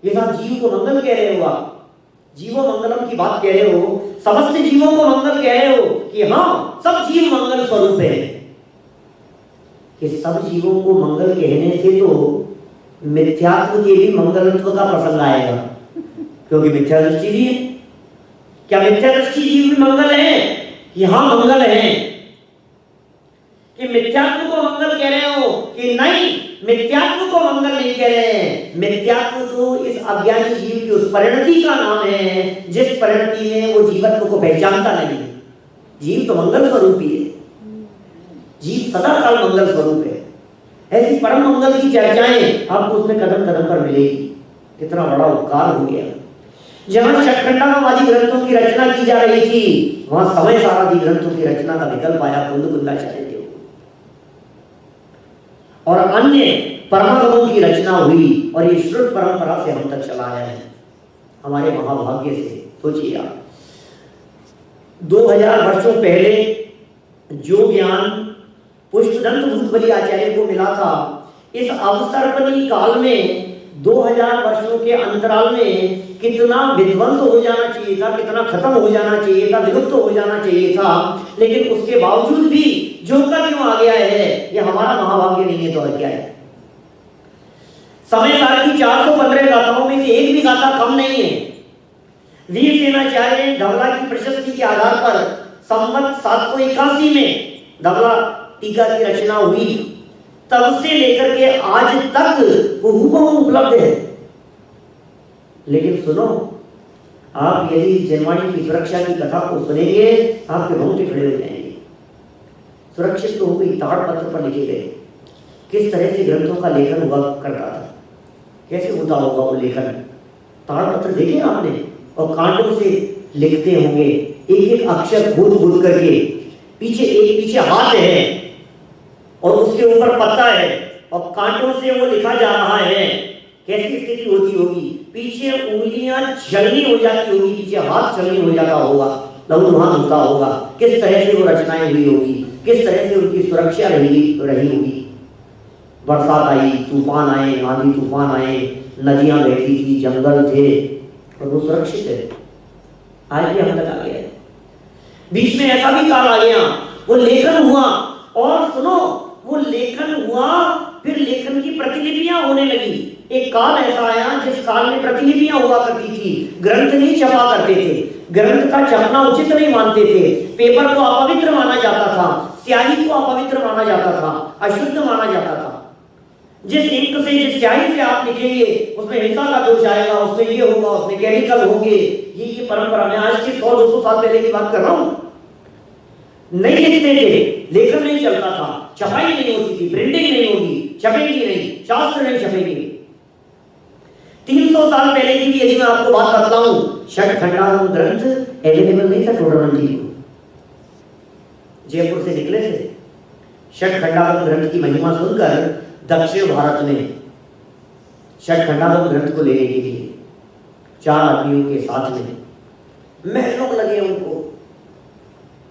ये साहब जीव को मंगल कह रहे हो आप, जीवो मंगलम की बात कह रहे हो, समस्त जीवों को मंगल कह रहे हो कि हाँ सब जीव मंगल स्वरूप है। कि सब जीवों को मंगल कहने से तो मिथ्यात्व के भी मंगलत्व का प्रसंग आएगा, क्योंकि मिथ्या दृष्टि भी है। क्या मिथ्या दृष्टि जीव भी मंगल है? कि हाँ मंगल है। कि मिथ्यात्व को मंगल कह रहे हो कि नहीं, मिथ्यात्व को मंगल नहीं कह रहे हैं। मिथ्यात्व तो इस अज्ञानी जीव की उस परिणति का नाम है जिस परिणति में वो जीवत्व को पहचानता नहीं। जीव तो मंगल स्वरूप ही है, जीव सदा काल मंगल स्वरूप है। ऐसी परम मंगल की चर्चाएं आपको उसमें कदम कदम पर मिलेगी। कितना बड़ा उपकार हो गया। जहां षटखंडागम आदि ग्रंथों की रचना की जा रही थी, वहां समय सार आदि ग्रंथों की रचना का विकल्प आया कुंदाचार्य देव, और अन्य परमागमों की रचना हुई, और ये श्रुत परंपरा से हम तक चला आया है हमारे महाभाग्य से। सोचिए आप, 2000 वर्षों पहले जो ज्ञान पुष्पदंत भूतबली आचार्य को मिला था, इस अवसर्पणी काल में 2000 वर्षों के अंतराल में कितना विध्वंस हो जाना चाहिए था, कितना खत्म हो जाना चाहिए था, विलुप्त हो जाना चाहिए था, लेकिन उसके बावजूद भी जो का क्यों आ गया है, ये हमारा महाभाग्य नहीं है तो और क्या है। समय साल की 415 गाथाओं में से एक भी गाथा कम नहीं है। वीर सेनाचार्य धवला की प्रशस्ति के आधार पर संवत 781 में धवला टीका की रचना हुई, तब से लेकर के आज तक वो हूबहू उपलब्ध है। लेकिन सुनो, आप यदि जनवाणी की सुरक्षा की कथा को सुनेंगे आपके रोंगटे खड़े हो जाएंगे। सुरक्षित तो हो गई, ताड़पत्र पर लिखे गए, किस तरह से ग्रंथों का लेखन हुआ करता था, कैसे होता होगा वो लेखन। ताड़पत्र देखे आपने, और कांटों से लिखते होंगे, एक एक अक्षर घूर करके, पीछे हाथ है और उसके ऊपर पत्ता है और कांटों से वो लिखा जा रहा है। कैसी स्थिति होती होगी, पीछे उंगलियां जलनी हो जाती होगी, पीछे हाथ जलनी हो जाता होगा, लहूलुहान होता होगा। किस तरह से वो रचनाएं हुई होगी, किस तरह से उनकी सुरक्षा रही होगी। बरसात आई, तूफान आए, आंधी तूफान आए, नदियां बहती थी, जंगल थे, और वो सुरक्षित है। आज भी हम तक आ गया है। बीच में ऐसा भी काल आ गया, वो लेखन हुआ, और सुनो, वो लेखन हुआ, फिर लेखन की प्रतिलिपियां होने लगी। एक काल ऐसा आया जिस काल में प्रतिलिपियां हुआ करती थी, ग्रंथ नहीं छपा करते थे, ग्रंथ का छपना उचित नहीं मानते थे, पेपर को अपवित्र माना जाता था, स्याही को अपवित्र माना जाता था, अशुद्ध माना जाता था। जिस इंक से, जिस स्याही से आप लिखेंगे उसमें हिंसा का दोष आएगा, उसमें ये होगा, उसमें केमिकल होंगे। ये परंपरा, मैं आज के 100-200 साल पहले की बात कर रहा हूं। नहीं लिखते थे, लेखन नहीं चलता था, छपाई नहीं होती थी, प्रिंटिंग नहीं होगी, छपेगी नहीं, शास्त्र नहीं छपेगी। 300 साल पहले की भी यदि मैं आपको बात बताऊं, षट खंडागम ग्रंथ अवेलेबल नहीं था टोडरमल को। जयपुर से निकले थे, षट खंडागम ग्रंथ की महिमा सुनकर दक्षिण भारत में षट खंडागम ग्रंथ को लेने के लिए 4 आदमियों के साथ में महीनों लगे उनको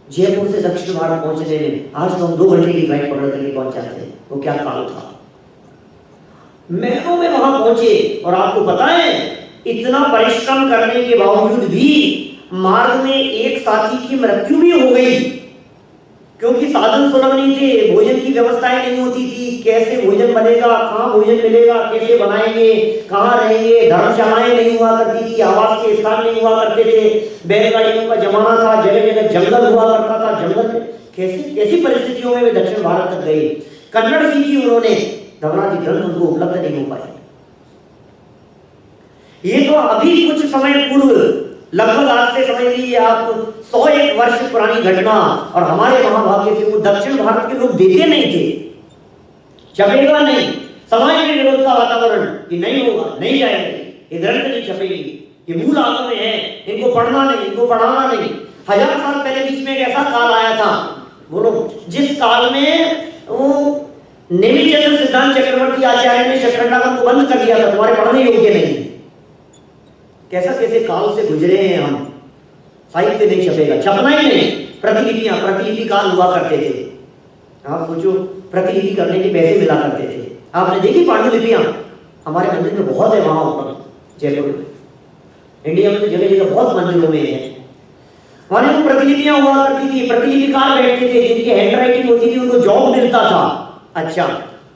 जयपुर से दक्षिण भारत पहुंचने में। आज तो हम 2 घंटे की फ्लाइट पकड़ करके पहुंच जाते हैं, वो क्या काल था। महीनों में वहां पहुंचे, और आपको पता है इतना परिश्रम करने के बावजूद भी मार्ग में एक साथी की मृत्यु भी हो गई, क्योंकि साधन सुलभ नहीं थे, भोजन की व्यवस्थाएं नहीं होती थी। कैसे भोजन बनेगा, कहाँ भोजन मिलेगा, कैसे बनाएंगे, कहाँ रहेंगे, धर्मशालाएं नहीं हुआ करती थी, आवास के स्थान नहीं हुआ करते थे, बैलगाड़ियों का जमाना था, जगह जगह जंगल हुआ करता था। जंगल में कैसी परिस्थितियों में वे दक्षिण भारत तक गए, कन्नड़ सीखी उन्होंने, धवलादी ग्रंथ उनको उपलब्ध नहीं हो पाए। ये तो अभी कुछ समय पूर्व, लगभग आज से समझ लीजिए आप 101 वर्ष पुरानी घटना, और हमारे महाभाग्य से वो दक्षिण भारत के लोग देते नहीं थे। छपेगा नहीं, समाज में विरोध का वातावरण कि नहीं होगा, नहीं जाएंगे, ये ग्रंथ नहीं छपेगी, ये मूल आगम में है, इनको पढ़ना नहीं, इनको पढ़ाना नहीं। 1000 साल पहले बीच में एक ऐसा काल आया था, बोलो, जिस काल में वो नेमिचंद्र सिद्धांत चक्रवर्ती आचार्य ने षट खंडागम को बंद कर दिया था, तुम्हारे पढ़ने योग्य नहीं। कैसे काल से गुजरे हैं हम, साहित्य नहीं छपेगा, छपना ही नहीं, प्रतिलिपि काल हुआ करते थे। आप सोचो, प्रतिलिपि करने के पैसे मिला करते थे। आपने देखी पांडुलिपियां, हमारे मंदिर में बहुत है, वहां ऊपर जयपुर में, इंडिया में तो जगह जगह बहुत मंदिरों में है। वहां प्रतिलिपियां हुआ करती थी, प्रतिलिपिकार बैठते थे, जिनकी हैंड राइटिंग होती थी उनको जॉब मिलता था। अच्छा,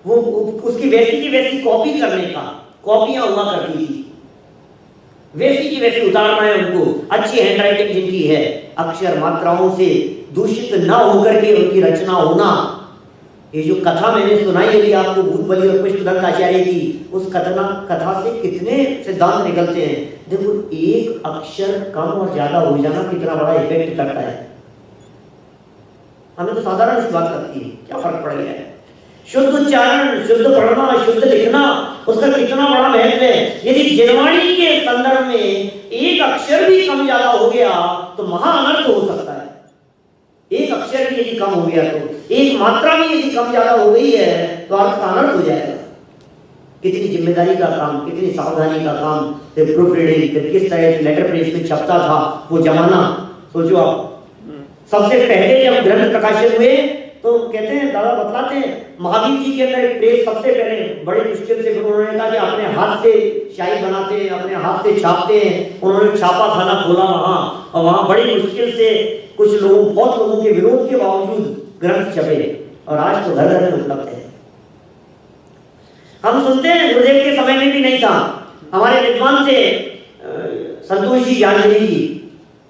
वो उसकी वैसी की वैसी कॉपी करने का, कॉपियां हुआ करती थी, वैसी की वैसी उतारना है उनको। अच्छी हैंड राइटिंग जिनकी है, अक्षर मात्राओं से दूषित न होकर के उनकी रचना होना। ये जो कथा मैंने सुनाई अभी आपको भूत बलि और पुष्पदत्त आचार्य की, उस कथा से कितने सिद्धांत निकलते हैं। देखो, एक अक्षर कम और ज्यादा हो जाना कितना बड़ा इफेक्ट करता है। हमें तो साधारण सी बात करती है, क्या फर्क पड़ गया है। शुद्ध उच्चारण, शुद्ध पढ़ना, शुद्ध लिखना, उसका कितना बड़ा महत्व है। यदि जनवाणी के संदर्भ में एक अक्षर भी कम ज्यादा हो गया तो महा अनर्थ हो सकता है। एक अक्षर भी यदि कम हो गया, तो एक मात्रा भी यदि कम ज्यादा हो गई है तो अर्थ का अनर्थ हो जाएगा। कितनी जिम्मेदारी का काम, कितनी सावधानी का काम, प्रूफ रीडिंग, किस तरह से लेटर प्रेस में छपता था वो जमाना। सोचो आप, सबसे पहले जब ग्रंथ प्रकाशित हुए तो कहते हैं, दादा बतलाते हैं, महावीर जी के अंदर एक प्रेस सबसे पहले बड़ी मुश्किल से उन्होंने कहा कि अपने हाथ से शाही बनाते हैं, अपने हाथ से छापते हैं। उन्होंने छापा खाना खोला वहां, और वहां बड़ी मुश्किल से कुछ लोगों, बहुत लोगों के विरोध के बावजूद ग्रंथ छपे, और आज तो घर घर में उपलब्ध है। हम सुनते हैं गुरुदेव के समय में भी नहीं था। हमारे विद्वान थे संतोष जी ज्ञानदेवी जी,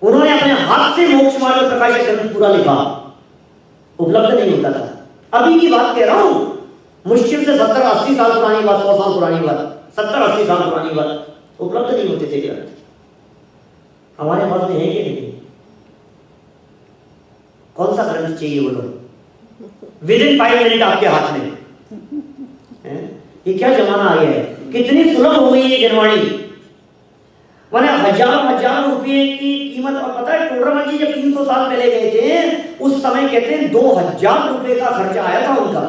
उन्होंने अपने हाथ से मोक्ष मार्ग प्रकाशक ग्रंथ पूरा लिखा, उपलब्ध नहीं होता था। अभी की बात कह रहा हूं, मुश्किल से 70-80 साल पुरानी बात, 100 साल पुरानी बात, 70-80 साल पुरानी बात, उपलब्ध नहीं होते थे ग्रंथ। हमारे पास में है कि नहीं? कौन सा ग्रंथ चाहिए बोलो? विदिन 5 मिनट आपके हाथ में है? ये क्या जमाना आ गया है, कितनी सुलभ हो गई है जनवाणी। माने हजार रुपए की कीमत। और पता है टोडरमल जी जब 300 साल पहले गए थे, उस समय कहते हैं 2000 रुपए का खर्चा आया था उनका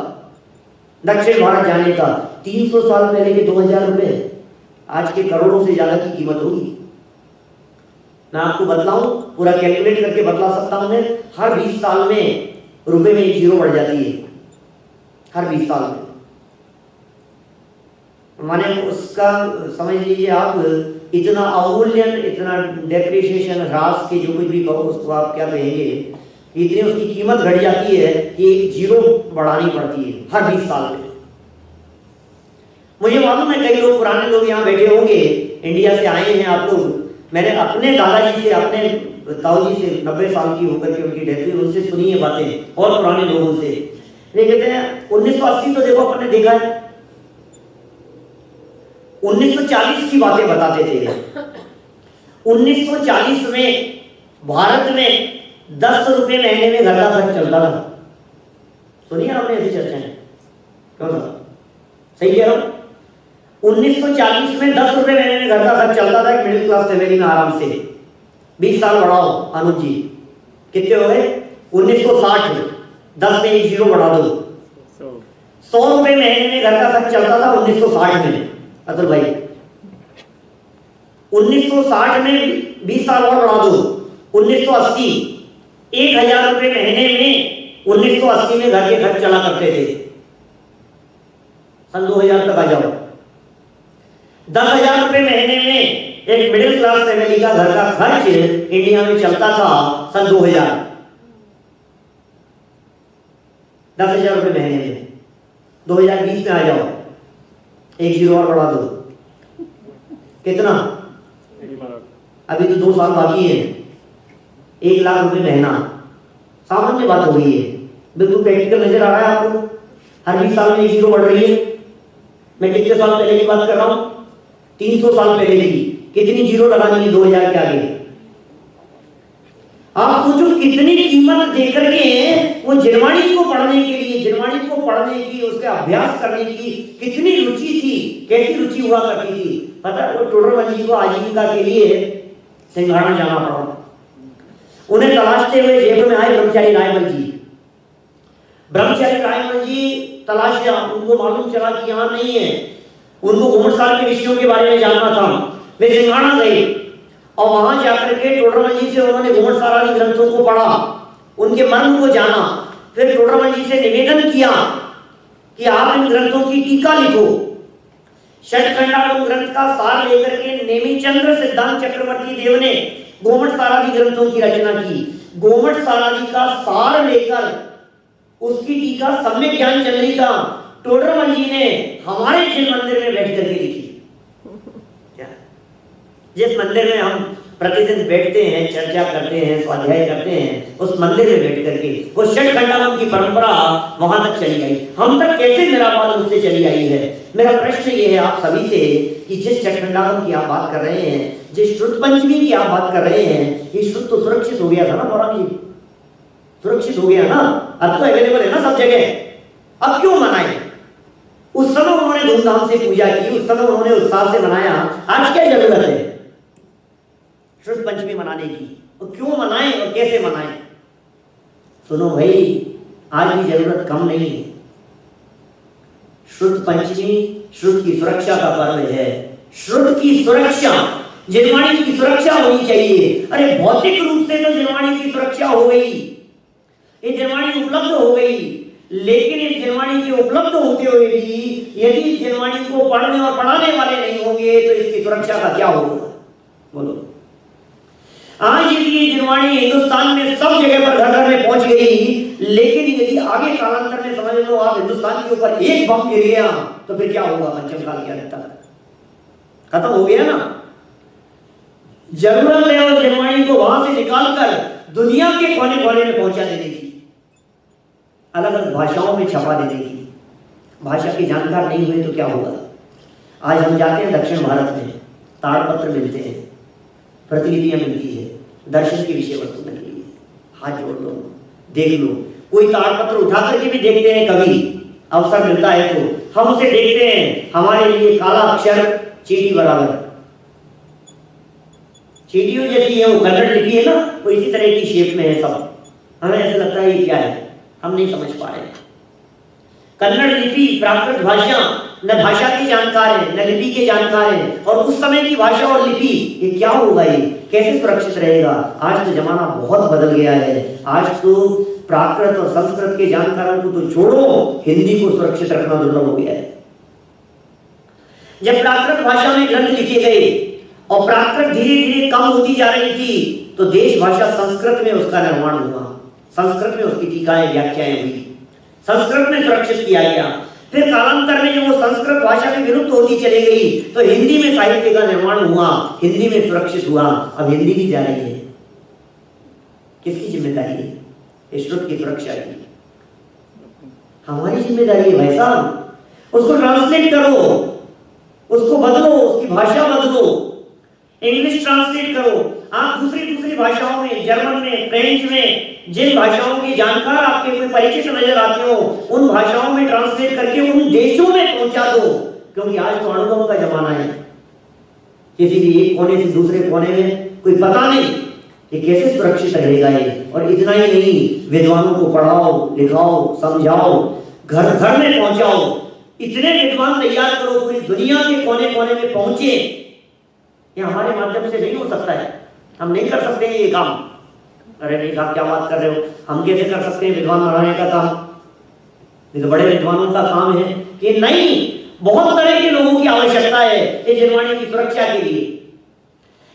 दक्षिण भारत जाने का। 300 साल पहले के 2000 रुपए आज के करोड़ों से ज्यादा की कीमत होगी। मैं आपको बतलाऊं, पूरा कैलकुलेट करके बतला सकता हूं मैं। हर 20 साल में रुपए में 1 जीरो बढ़ जाती है, हर 20 साल में। माने उसका समझ लीजिए आप, इतना अवमूल्यन, इतना डेप्रिसिएशन, ह्रास के जो कुछ भी कहो उसको आप क्या कहेंगे, इतनी उसकी कीमत घट जाती है कि 1 जीरो बढ़ानी पड़ती है हर 20 साल में। मुझे मालूम है कई लोग, पुराने लोग यहाँ बैठे होंगे, इंडिया से आए हैं आप लोग। मैंने अपने दादाजी से, अपने ताऊ जी से 90 साल की होकर के उनकी डेथ हुई, उनसे सुनी है बातें, और पुराने लोगों से। ये कहते हैं 1980 तो देखो अपन ने देखा है, 1940 की बातें बताते थे। 1940 में भारत में 10 रुपए महीने में घर का खर्च चलता था। सुनिए आपने ऐसी चर्चाएं, क्यों था? सही कह रहा हूं? 1940 में 10 रुपए महीने में घर का खर्च चलता था, एक मिडिल क्लास फैमिली में आराम से। 20 साल बढ़ाओ अनुज जी, कितने हो गए? 1960, 10 में 1 जीरो बढ़ा दो, 100 रुपए महीने में घर का खर्च चलता था 1960 में। अतुल भाई 1960 में 20 साल और बढ़ा दो, 1980, 1000 रुपए महीने में 1980 में घर के खर्च चला करते थे। सन 2000 तक आ जाओ, 10,000 रुपए महीने में एक मिडिल क्लास फैमिली का घर का खर्च इंडिया में चलता था सन 2000। 10,000 रुपए महीने में। 2020 में आ जाओ, 1 जीरो और बढ़ा दो, कितना? अभी तो 2 साल बाकी है, 1 लाख रुपए महीना। सामान्य बात हो गई है, बिल्कुल प्रैक्टिकल नजर आ रहा है आपको। हर 20 साल में 1 जीरो बढ़ रही है। मैं कितने साल पहले की बात कर रहा हूं? 300 साल पहले की। कितनी जीरो लगानी है 2000 के आगे? आप सोचो कितनी कीमत देकर के वो जिनवाणी को पढ़ने के लिए, जिनवाणी को पढ़ने की, उसके अभ्यास करने की कितनी रुचि थी, कैसी रुचि हुआ करती थी। पता है वो टोडरमल जी को आजीविका के लिए सिंघाड़ा जाना पड़ा। उन्हें तलाशते हुए जेब में आए ब्रह्मचारी रायमल जी। ब्रह्मचारी रायमल जी तलाशा, उनको मालूम चला कि यहाँ नहीं है। उनको घुमटसार के विषयों के बारे में जानना था। वे सिंघाड़ा गए और वहां जाकर के टोडरमल जी से उन्होंने घुमटसार आदि ग्रंथों को पढ़ा, उनके मर्म को जाना। फिर टोडरमल जी से निवेदन किया कि आप इन ग्रंथों की टीका लिखो। षटखंडागम ग्रंथ का सार लेकर के नेमिचंद्र सिद्धांत चक्रवर्ती देव ने घुमटसार आदि ग्रंथों की रचना की। घुमटसार आदि का सार लेकर उसकी टीका सम्यक ज्ञान चंद्रिका टोडरमल जी ने हमारे जिन मंदिर में बैठ करके लिखी। जिस मंदिर में हम प्रतिदिन बैठते हैं, चर्चा करते हैं, स्वाध्याय करते हैं, उस मंदिर में बैठ करके वो षटखंडागम की परंपरा वहां तक चली आई। हम तक कैसे निरापाद रूप से चली आई है? मेरा प्रश्न ये है आप सभी से कि जिस षटखंडागम की आप बात कर रहे हैं, जिस श्रुत पंचमी की आप बात कर रहे हैं, ये श्रुत तो सुरक्षित हो गया था ना मौरान जी? सुरक्षित हो गया ना? अब तो अवेलेबल है ना सब जगह। अब क्यों मनाए? उस समय उन्होंने धूमधाम से पूजा की, उस समय उन्होंने उत्साह से मनाया। आज क्या जरूरत है श्रुत पंचमी मनाने की? और क्यों मनाएं और कैसे मनाएं? सुनो भाई, आज भी जरूरत कम नहीं है। श्रुत पंचमी श्रुत की सुरक्षा का पर्व है। श्रुत की सुरक्षा, जिनवाणी की सुरक्षा होनी चाहिए। अरे भौतिक रूप से तो जिनवाणी की सुरक्षा हो गई, ये जनवाणी उपलब्ध हो गई, लेकिन इस जनवाणी के उपलब्ध होते हुए भी यदि इस जनवाणी को पढ़ने और पढ़ाने वाले नहीं होंगे तो इसकी सुरक्षा का क्या होगा? बोलो। आज यदि ये जनवाणी हिंदुस्तान में सब जगह पर घर घर में पहुंच गई, लेकिन यदि आगे कालांतर में समझ लो आप हिंदुस्तान के ऊपर एक बम गिर गया तो फिर क्या होगा? पंचम काल के अंत तक खत्म हो गया ना। जरूरत है उस जनवाणी को वहां से निकालकर दुनिया के कोने कोने में पहुंचा देने की, अलग अलग भाषाओं में छपा देने की। भाषा के जानकार नहीं हुए तो क्या होगा? आज हम जाते हैं दक्षिण भारत में, ताड़पत्र मिलते हैं, प्रतिलिपियां मिलती है, दर्शन की विषय वस्तु मिल रही है, हाथ जोड़ लो, देख लो। कोई ताड़पत्र उठा करके भी देखते हैं, कभी अवसर मिलता है तो हम उसे देखते हैं, हमारे लिए काला अक्षर चीटी बराबर, चीटियों जैसी है वो, कन्नड़ लिपि है ना, वो इसी तरह की शेप में है सब। हमें ऐसा लगता है ये क्या है, हम नहीं समझ पा रहे। कन्नड़ लिपि प्राकृत भाषा, न भाषा के जानकार है न लिपि के जानकार है, और उस समय की भाषा और लिपि ये क्या होगा, ये कैसे सुरक्षित रहेगा? आज तो जमाना बहुत बदल गया है। आज तो प्राकृत और संस्कृत के जानकारों को तो छोड़ो, हिंदी को सुरक्षित रखना दुर्लभ हो गया है। जब प्राकृत भाषा में ग्रंथ लिखे गए और प्राकृत धीरे धीरे कम होती जा रही थी तो देश भाषा संस्कृत में उसका निर्माण हुआ, संस्कृत में उसकी टीकाएं व्याख्याएं हुई, संस्कृत में सुरक्षित किया गया। फिर कालांतर में जब वो संस्कृत भाषा में विलुप्त होती चली गई तो हिंदी में साहित्य का निर्माण हुआ, हिंदी में सुरक्षित हुआ। अब हिंदी भी जा रही है, किसकी जिम्मेदारी है? श्रुत की सुरक्षा की हमारी जिम्मेदारी है भाई साहब। उसको ट्रांसलेट करो, उसको बदलो, उसकी भाषा बदलो, इंग्लिश ट्रांसलेट करो। आप दूसरी भाषाओं में, जर्मन में, फ्रेंच में, जिन भाषाओं के जानकार आपके कोई परिचित नजर आते हो, उन भाषाओं में ट्रांसलेट करके उन देशों में पहुंचा दो, क्योंकि आज तो अनुभव का जमाना है। किसी भी एक कोने से दूसरे कोने में कोई पता नहीं ये कैसे सुरक्षित रहेगा ये। और इतना ही नहीं, विद्वानों को पढ़ाओ, लिखाओ, समझाओ, घर घर में पहुंचाओ। इतने विद्वान तैयार करो पूरी दुनिया के कोने कोने में पहुंचे। ये हमारे माध्यम से नहीं हो सकता है, हम नहीं कर सकते ये काम। अरे नहीं साहब क्या बात कर रहे हो, हम कैसे कर सकते हैं विद्वान बनाने का काम? ये तो बड़े विद्वानों का काम है कि नहीं, बहुत तरह के लोगों की आवश्यकता है इस जनवाणी की सुरक्षा के लिए।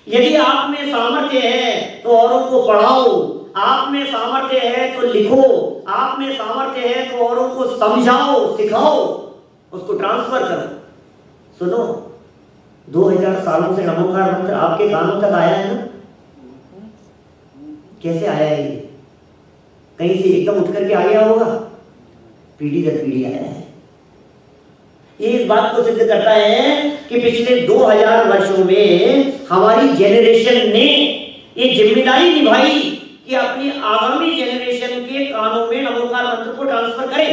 यदि आप में सामर्थ्य है तो औरों को पढ़ाओ, आप में सामर्थ्य है तो लिखो, आप में सामर्थ्य है तो औरों को समझाओ, सिखाओ, उसको ट्रांसफर करो। सुनो, 2000 सालों से नमोकार मंत्र आपके कानों तक आया है ना? कैसे आया है ये? कहीं से एकदम उठ करके आ गया होगा? पीढ़ी दर पीढ़ी आया है। ये इस बात को सिद्ध करता है कि पिछले 2000 वर्षों में हमारी जेनरेशन ने ये जिम्मेदारी निभाई कि अपनी आगामी जेनरेशन के कानों में नमोकार मंत्र को ट्रांसफर करें।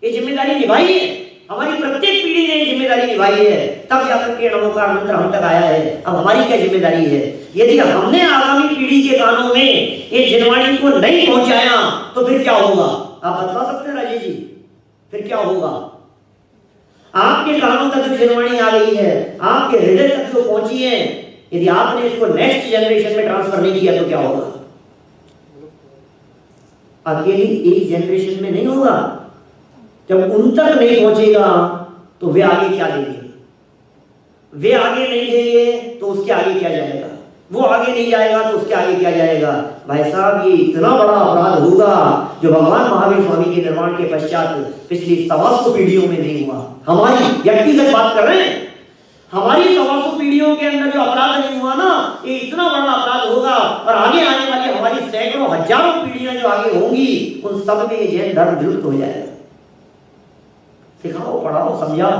ये जिम्मेदारी निभाई है, हमारी प्रत्येक पीढ़ी ने जिम्मेदारी निभाई है, तब जाकर के नमोकार मंत्र हम तक आया है। अब हमारी क्या जिम्मेदारी है? यदि हमने आगामी पीढ़ी के कानों में ये जनवाणी को नहीं पहुंचाया तो फिर क्या होगा? आप बता सकते हैं राजेश जी, फिर क्या होगा? आपके कानों तक जो जनवाणी आ गई है, आपके हृदय तक जो पहुंची है, यदि आपने इसको नेक्स्ट जनरेशन में ट्रांसफर नहीं किया तो क्या होगा? अकेली एक जनरेशन में नहीं होगा। जब उन तक नहीं पहुंचेगा तो वे आगे क्या देंगे? वे आगे नहीं देंगे तो उसके आगे क्या जाएगा? वो आगे नहीं जाएगा तो उसके आगे क्या जाएगा? भाई साहब, ये इतना बड़ा अपराध होगा जो भगवान महावीर स्वामी के निर्माण के पश्चात पिछली 125 पीढ़ियों में नहीं हुआ। हमारी व्यक्तिगत बात कर रहे हैं, हमारी 125 पीढ़ियों के अंदर जो अपराध नहीं हुआ ना, ये इतना बड़ा अपराध होगा। और आगे आने वाली हमारी सैकड़ों हजारों पीढ़ियां जो आगे होंगी, उन सब में जैन धर्म विलुप्त हो जाएगा। सिखाओ, पढ़ाओ, समझाओ।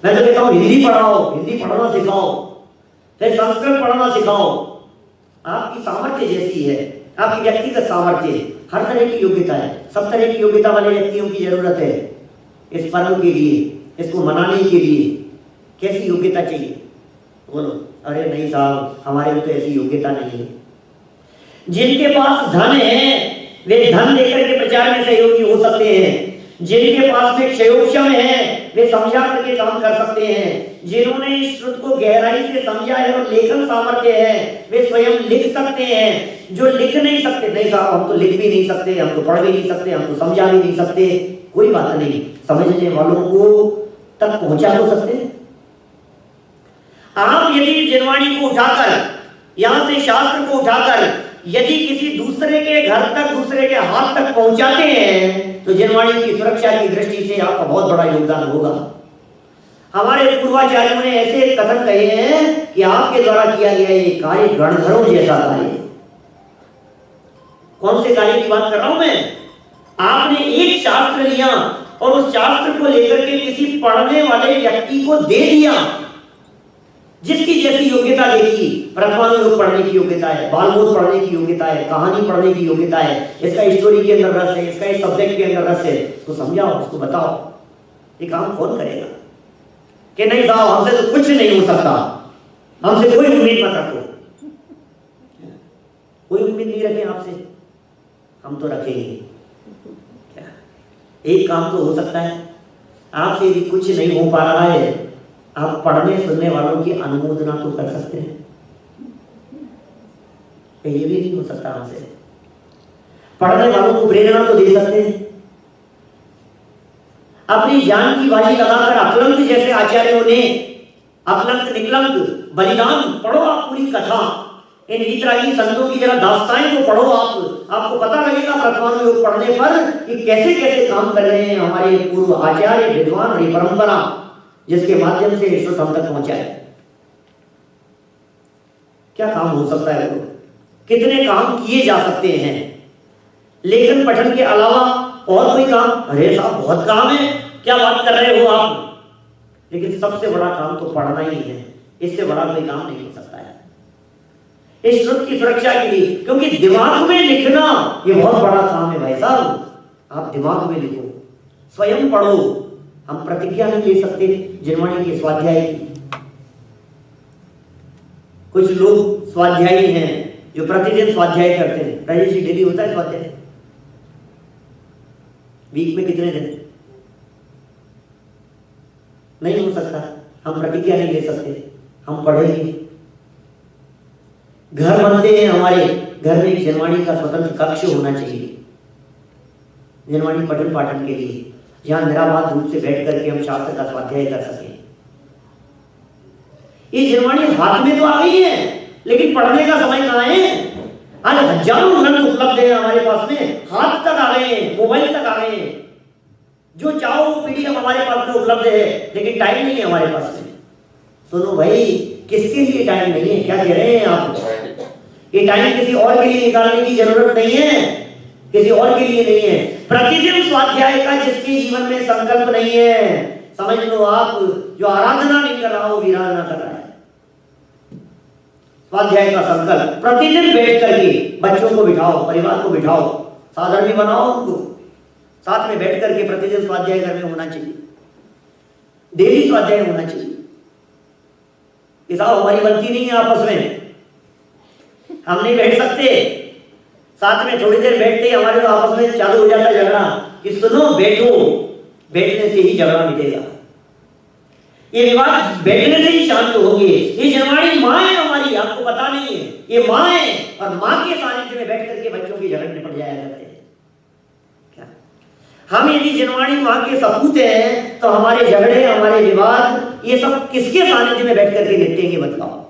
मैं तो कहता हूँ हिंदी पढ़ाओ, हिंदी पढ़ना सिखाओ, फिर संस्कृत पढ़ना सिखाओ। आपकी सामर्थ्य जैसी है, आपकी व्यक्तिगत सामर्थ्य, हर तरह की योग्यता है, सब तरह की योग्यता वाले व्यक्तियों की जरूरत है इस पर्व के लिए, इसको मनाने के लिए। कैसी योग्यता चाहिए? बोलो। अरे नहीं साहब, हमारे में तो ऐसी योग्यता नहीं है। जिनके पास धन है वे धन देकर के प्रचार में सहयोगी हो सकते हैं, जिनके पास में क्षयोक्षम है वे समझा करके काम कर सकते हैं। जिन्होंने इस श्रुत को गहराई से समझा है और लेखन सामर्थ्य है वे स्वयं लिख सकते हैं। जो लिख नहीं सकते, नहीं साहब हम तो लिख भी नहीं सकते, हम तो पढ़ भी नहीं सकते, हम तो समझा भी नहीं सकते, कोई बात नहीं, समझने वालों को तक पहुंचा तो सकते हैं। आप यदि जिनवाणी को उठाकर, यहां से शास्त्र को उठाकर यदि किसी दूसरे के घर तक, दूसरे के हाथ तक पहुंचाते हैं तो जिनवाणी की सुरक्षा की दृष्टि से आपका बहुत बड़ा योगदान होगा। हमारे पूर्वाचार्यों ने ऐसे कथन कहे हैं कि आपके द्वारा किया गया ये कार्य गणधरों जैसा कार्य। कौन से कार्य की बात कर रहा हूं मैं? आपने एक शास्त्र लिया और उस शास्त्र को लेकर के किसी पढ़ने वाले व्यक्ति को दे दिया, जिसकी जैसी योग्यता देखी, प्रथमानुयोग पढ़ने की योग्यता है, बालमोद पढ़ने की योग्यता है, कहानी पढ़ने की योग्यता है, इसका स्टोरी के अंदर रस है, इसका इस सब्जेक्ट के अंदर रस है, उसको समझाओ, उसको बताओ। ये काम कौन करेगा? कि नहीं साहब हमसे तो कुछ नहीं हो सकता, हमसे कोई उम्मीद मत रखो। कोई उम्मीद नहीं रखें आपसे, हम तो रखेंगे। क्या एक काम तो हो सकता है, आपसे यदि कुछ नहीं हो पा रहा है, आप पढ़ने सुनने वालों की अनुमोदना तो कर सकते हैं। ये भी नहीं हो सकता हमसे। पढ़ने वालों को प्रेरणा तो दे सकते हैं। अपनी जान की बाजी लगाकर अकलंक जैसे आचार्यों ने अकलंक निकलंक बलिदान पढ़ो आप पूरी कथा, इन वितरागी संतों की जरा दास्ताएं तो पढ़ो आप, आपको पता लगेगा प्रथमानुयोग पढ़ने पर कि कैसे कैसे काम कर रहे हैं हमारे पूर्व आचार्य विद्वान और परंपरा, जिसके माध्यम से ईश्वर हम तक पहुंचा है। क्या काम हो सकता है? वो कितने काम किए जा सकते हैं लेखन पठन के अलावा और कोई काम? अरे साहब बहुत काम है, क्या बात कर रहे हो आप? लेकिन सबसे बड़ा काम तो पढ़ना ही है, इससे बड़ा कोई काम नहीं हो सकता है इस श्रुत की सुरक्षा के लिए। क्योंकि दिमाग में लिखना ये बहुत बड़ा काम है भाई साहब। आप दिमाग में लिखो, स्वयं पढ़ो। हम प्रतिज्ञा नहीं ले सकते जिनवाणी के स्वाध्याय की। कुछ लोग स्वाध्यायी हैं जो प्रतिदिन स्वाध्याय करते हैं। राजेश जी डेली होता है स्वाध्याय? वीक में कितने दिन? नहीं हो सकता। हम प्रतिज्ञा नहीं ले सकते, हम पढ़ेंगे। घर बनते हैं हमारे, घर में जिनवाणी का स्वतंत्र कक्ष होना चाहिए जिनवाणी पठन पाठन के लिए, जहां निराबाध रूप से बैठ करके हम शास्त्र का स्वाध्याय कर सकें। ये जिनवाणी हाथ में तो आ गई है, लेकिन पढ़ने का समय कहाँ है? आज हजारों ग्रंथ उपलब्ध है हमारे पास में, हाथ तक आ गए हैं, मोबाइल तक आ गए हैं। जो चाहो वो पीडीएफ हमारे पास में उपलब्ध है, लेकिन टाइम नहीं है हमारे पास में। सुनो भाई, किसके लिए टाइम नहीं है? क्या कह रहे हैं आप? ये टाइम किसी और के लिए निकालने की जरूरत नहीं है, किसी और के लिए नहीं है। प्रतिदिन स्वाध्याय का जिसके जीवन में संकल्प नहीं है, समझ लो आप जो आराधना नहीं कर रहा हो, विराधना कर रहा है। स्वाध्याय का संकल्प प्रतिदिन बैठ करके बच्चों को बिठाओ, परिवार को बिठाओ, साधर्मी बनाओ, उनको साथ में बैठ करके प्रतिदिन स्वाध्याय करने होना चाहिए, डेली स्वाध्याय होना चाहिए। ये साहब हमारी बनती नहीं है आपस में, हम नहीं बैठ सकते साथ में। थोड़ी देर बैठते ही हमारे तो आपस में चालू हो जाता है झगड़ा कि सुनो बैठो, बैठने से ही झगड़ा मिटेगा, ये विवाद बैठने से ही शांत होंगे। ये जिनवाणी माँ है हमारी, आपको पता नहीं है, ये माँ है, और माँ के सानिध्य में बैठ करके बच्चों की झगड़ निपट जाया करते हैं। क्या हम यदि जिनवाणी माँ के सपूत हैं तो हमारे झगड़े, हमारे विवाद, ये सब किसके सानिध्य में बैठ करके निपटेंगे बताओ?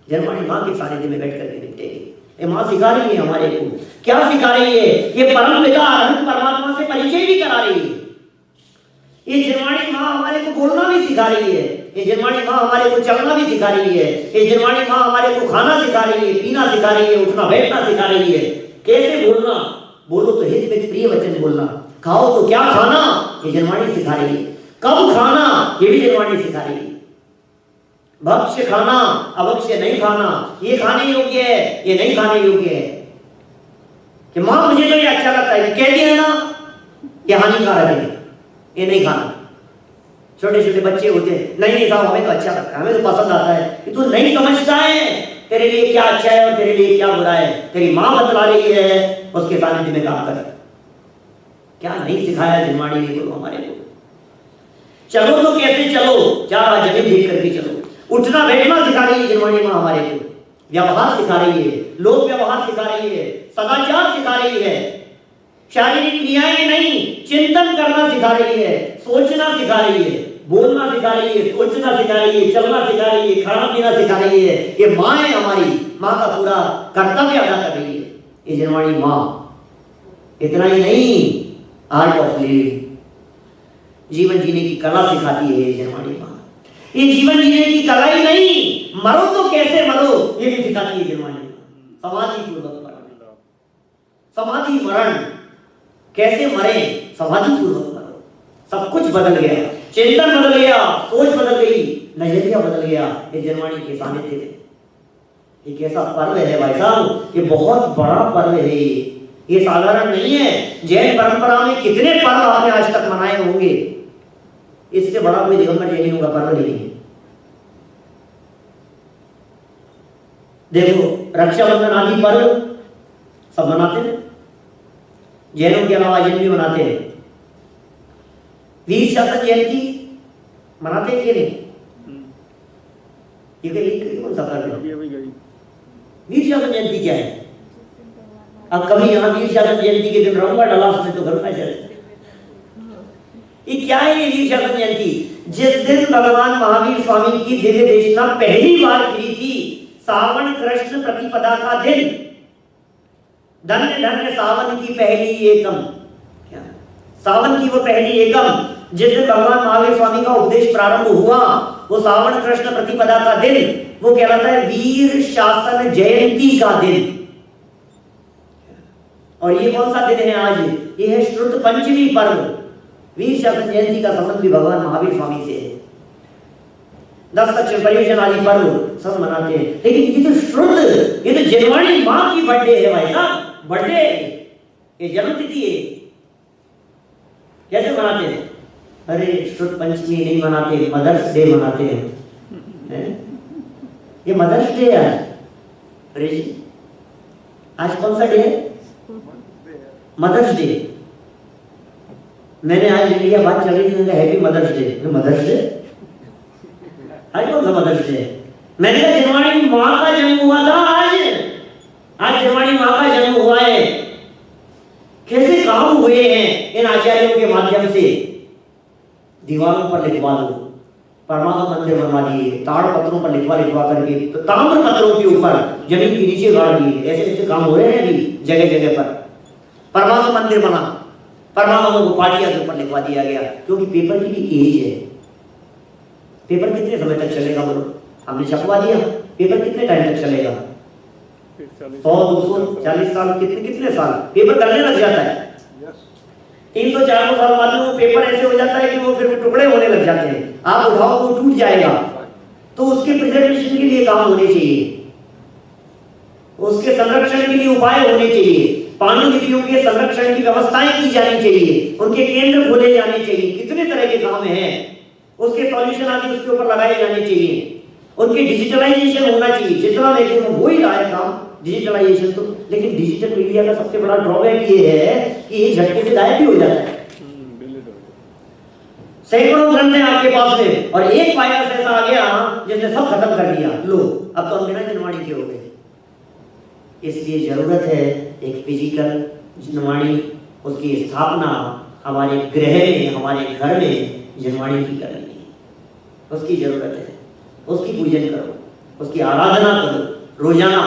जिनवाणी माँ के सानिध्य में बैठ करके निपटेंगे। ये माँ सिखा रही है हमारे को, क्या सिखा रही है? ये परम पिता अनंत परमात्मा से परिचय भी करा रही है। ये जिनवाणी माँ हमारे को बोलना भी सिखा रही है, ये जिनवाणी माँ हमारे को चलना भी सिखा रही है, ये जिनवाणी माँ हमारे को खाना सिखा रही है, पीना सिखा रही है, उठना बैठना सिखा रही है। कैसे बोलना? बोलो तो हित में प्रिय वचन बोलना, खाओ तो क्या खाना, ये जिनवाणी सिखा रही है। कब खाना, ये भी जिनवाणी सिखा रही है। भक्ष्य खाना, अभक्ष्य नहीं खाना, ये खाने योग्य है, ये नहीं खाने योग्य है। कि माँ मुझे तो ये अच्छा लगता है, कह दिया ना ये हानिकारक है, ये नहीं खाना। छोटे छोटे बच्चे होते हैं, नहीं साहब हमें तो अच्छा लगता है, हमें तो पसंद आता है। कि तू नहीं समझता है तेरे लिए क्या अच्छा है और तेरे लिए क्या बुरा है, तेरी माँ बतला रही है, उसके सानिध्य में काम कर। क्या नहीं सिखाया जिनवाणी ने गुरु हमारे को। चलो तो कैसे चलो, 4 जगह देख करके चलो। उठना बैठना सिखा रही है जिनवाणी माँ हमारे को, व्यवहार सिखा रही है, लोक व्यवहार सिखा रही है, सदाचार सिखा रही है, शारीरिक क्रियाएं नहीं चिंतन करना सिखा रही है, सोचना सिखा रही है, बोलना सिखा रही है, सोचना सिखा रही है, चलना सिखा रही है, खाना पीना सिखा रही है। ये माँ है हमारी, माँ का पूरा कर्तव्य अदा कर रही है ये जिनवाणी माँ। इतना ही नहीं, आर्ट ऑफ लिविंग, जीवन जीने की कला सिखाती है ये जिनवाणी माँ। ये जीवन जीने की कला ही नहीं, मरो तो कैसे मरो ये भी सिखाती है जिनवाणी माँ। समाधि पूर्वक मरण, समाधि मरण, कैसे मरे, समाधि पूर्वक मरो। सब कुछ बदल गया, चिंतन बदल गया, सोच बदल गई, नजरिया बदल गया ये जिनवाणी के सानिध्य में। एक ऐसा पर्व है भाई साहब, ये बहुत बड़ा पर्व है, ये साधारण नहीं है। जैन परंपरा में कितने पर्व आपने आज तक मनाए होंगे, इससे बड़ा कोई दिगंबर जैनियों का पर्व नहीं है। देखो रक्षाबंधन आदि पर्व सब मनाते हैं, जैनों के अलावा जैन भी मनाते हैं। वीर शासन जयंती मनाते हैं कि नहीं? ये कौन सा पर्व है? वीर शासन जयंती क्या है? अब कभी यहाँ वीर शासन जयंती के दिन रहूंगा डलास में तो घर में चले। ये क्या है ये वीर शासन जयंती? जिस दिन भगवान महावीर स्वामी की दिव्य देशना पहली बार की थी, सावन कृष्ण प्रतिपदा का दिन, धन्य धन्य सावन की पहली एकम, क्या सावन की वो पहली एकम जिस दिन भगवान महावीर स्वामी का उपदेश प्रारंभ हुआ, वो सावन कृष्ण प्रतिपदा का दिन, वो कहलाता है वीर शासन जयंती का दिन। और ये कौन सा दिन है आज? ये है श्रुत पंचमी पर्व। वीर शासन जयंती का संबंध भी भगवान महावीर स्वामी से है। 10 लक्ष्य परिवेशन आदि पर्व सब मनाते हैं, लेकिन ये तो श्रुत, ये तो जिनवाणी माँ की बर्थडे है भाई साहब, बर्थडे, ये जन्मतिथि है। कैसे मनाते हैं? अरे श्रुत पंचमी नहीं मनाते, मदर्स डे मनाते हैं। ये मदर्स डे है अरे आज कौन सा डे है? Mother's day. मैंने आज लिया बात चल रही थी, happy mother's day. Mother's day आज कौन सा मदर्स डे? मैंने कहा जिनवाणी माँ का जन्म हुआ था आज जिनवाणी माँ का जन्म हुआ है। कैसे काम हुए हैं इन आचार्यों के माध्यम से। दीवारों पर लिखवा दो, परमात्मा मंदिर बनवा दिए, ताड़ पत्रों पर लिखवा करके, तो ताम्र पत्रों के ऊपर जमीन के नीचे गाड़ दिए। ऐसे ऐसे काम हो रहे हैं अभी जगह जगह पर। परमात्मा मंदिर बना, परमात्मा को पाटिया के ऊपर लिखवा दिया गया, क्योंकि पेपर की भी एज है। पेपर कितने समय तक चलेगा बोलो? हमने छपवा दिया, पेपर कितने टाइम तक चलेगा? 100, 200, 40 साल, कितने साल पेपर गलने लग जाता है। 300, 400 साल बाद में वो पेपर ऐसे हो जाता है कि वो फिर टुकड़े होने लग जाते हैं। आप उठाओ तो टूट जाएगा। तो उसके प्रिजर्वेशन के लिए काम होने चाहिए, उसके संरक्षण के लिए उपाय होने चाहिए, पांडुलिपियों के संरक्षण की व्यवस्थाएं की जानी चाहिए, उनके केंद्र खोले जाने चाहिए। कितने तरह के काम हैं, उसके सॉल्यूशन आदि उसके ऊपर लगाए जाने चाहिए, उनके डिजिटलाइजेशन होना चाहिए। जितना मैक्सिमम हो ही रहा है काम डिजिटलाइजेशन तो, लेकिन डिजिटल मीडिया का सबसे बड़ा ड्रॉबैक ये है कि ये झटके से गायब भी हो जाता है। सैकड़ों ग्रंथ हैं आपके पास में और एक वायरस ऐसा आ गया जिसने सब खत्म कर दिया। लो अब तो हम बिना जिनवाणी के हो गए। इसलिए जरूरत है एक फिजिकल जिनवाणी, उसकी स्थापना हमारे गृह में, हमारे घर में जिनवाणी की करनी है। उसकी जरूरत है, उसकी पूजन करो, उसकी आराधना करो, रोजाना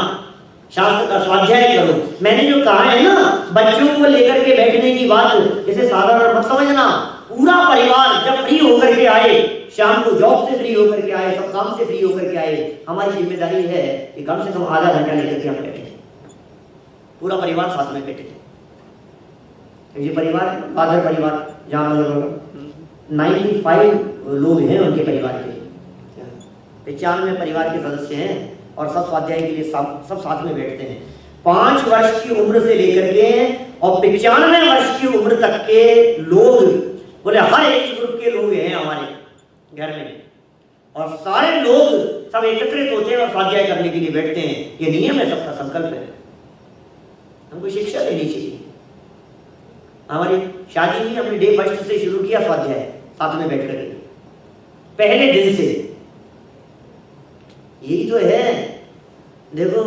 शास्त्र का स्वाध्याय करो। मैंने जो कहा है ना बच्चों को लेकर के बैठने की बात, इसे साधारण मत समझना। पूरा परिवार जब फ्री होकर के आए, शाम को जॉब से फ्री होकर के आए, सब काम से फ्री होकर के आए, हमारी जिम्मेदारी है कि कम से कम आधा घंटा लेकर के हम बैठे, पूरा परिवार साथ में बैठे। ये परिवार फादर परिवार जहाँ मतलब 95 लोग हैं उनके परिवार के, 95 परिवार के सदस्य हैं और सब स्वाध्याय के लिए सब साथ में बैठते हैं। 5 वर्ष की उम्र से लेकर के और 95 वर्ष की उम्र तक के लोग, बोले हर एज ग्रुप के लोग हैं हमारे घर में, और सारे लोग सब एकत्रित होते हैं और स्वाध्याय करने के लिए बैठते हैं। ये नियम है, सबका संकल्प है। हमको शिक्षा लेनी चाहिए। हमारी शादी हुई, हमने डे फर्स्ट से शुरू किया स्वाध्याय, साथ में बैठ कर पहले दिन से। यही तो है। देखो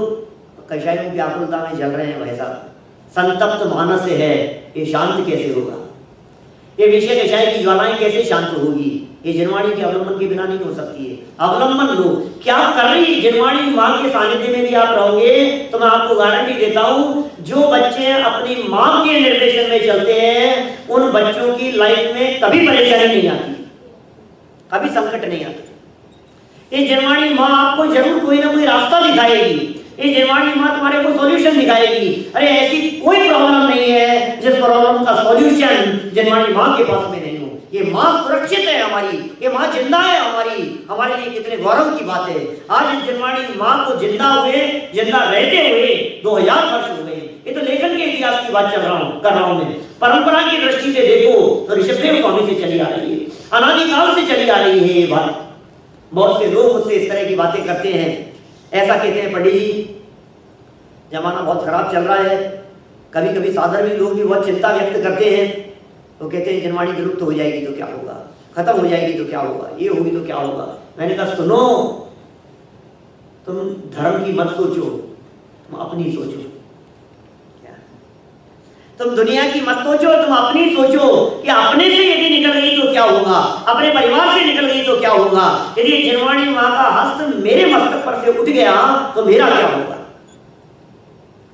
कषायों की आकुलता में जल रहे हैं भाई साहब, संतप्त मानस है, ये शांत कैसे होगा? ये विषय कषाय की ज्वालाएं कैसे शांत होगी? ये जनवाणी के अवलंबन के बिना नहीं हो सकती है। अवलंबन लो, क्या कर रही जनवाणी माँ के सानिध्य में भी आप रहोगे तो मैं आपको गारंटी देता हूँ, जो बच्चे अपनी माँ के निर्देशन में चलते हैं उन बच्चों की लाइफ में कभी परेशानी नहीं आती, कभी संकट नहीं आता। ये जनवाणी माँ आपको जरूर कोई ना कोई रास्ता दिखाएगी, ये जनवाणी माँ तुम्हारे को सॉल्यूशन दिखाएगी। अरे ऐसी कोई प्रॉब्लम नहीं है जिस प्रॉब्लम का सॉल्यूशन जनवाणी माँ के पास में नहीं हो। ये माँ सुरक्षित है हमारी, ये माँ जिंदा है हमारी, हमारे लिए कितने गौरव की बात है। आज इस जनवाणी माँ को जिंदा रहते हुए 2000 वर्ष हो गए। ये तो लेखन के इतिहास की बात कर रहा हूँ मैं। परंपरा की दृष्टि से देखो तो ऋषभदेव स्वामी से चली आ रही है, अनादिकाल से चली आ रही है ये बात। बहुत से लोग मुझसे इस तरह की बातें करते हैं, ऐसा कहते हैं पंडित जी जमाना बहुत खराब चल रहा है। कभी कभी साधारण लोग भी बहुत चिंता व्यक्त करते हैं, तो कहते हैं जनवाणी विलुप्त हो जाएगी तो क्या होगा, खत्म हो जाएगी तो क्या होगा, ये होगी तो क्या होगा। मैंने कहा सुनो, तुम धर्म की मत सोचो, तुम अपनी सोचो। तुम दुनिया की मत सोचो, तुम अपनी सोचो कि अपने से यदि निकल गई तो क्या होगा, अपने परिवार से निकल गई तो क्या होगा। यदि जनवाणी माँ का हस्त मेरे मस्तक पर से उठ गया तो मेरा क्या होगा।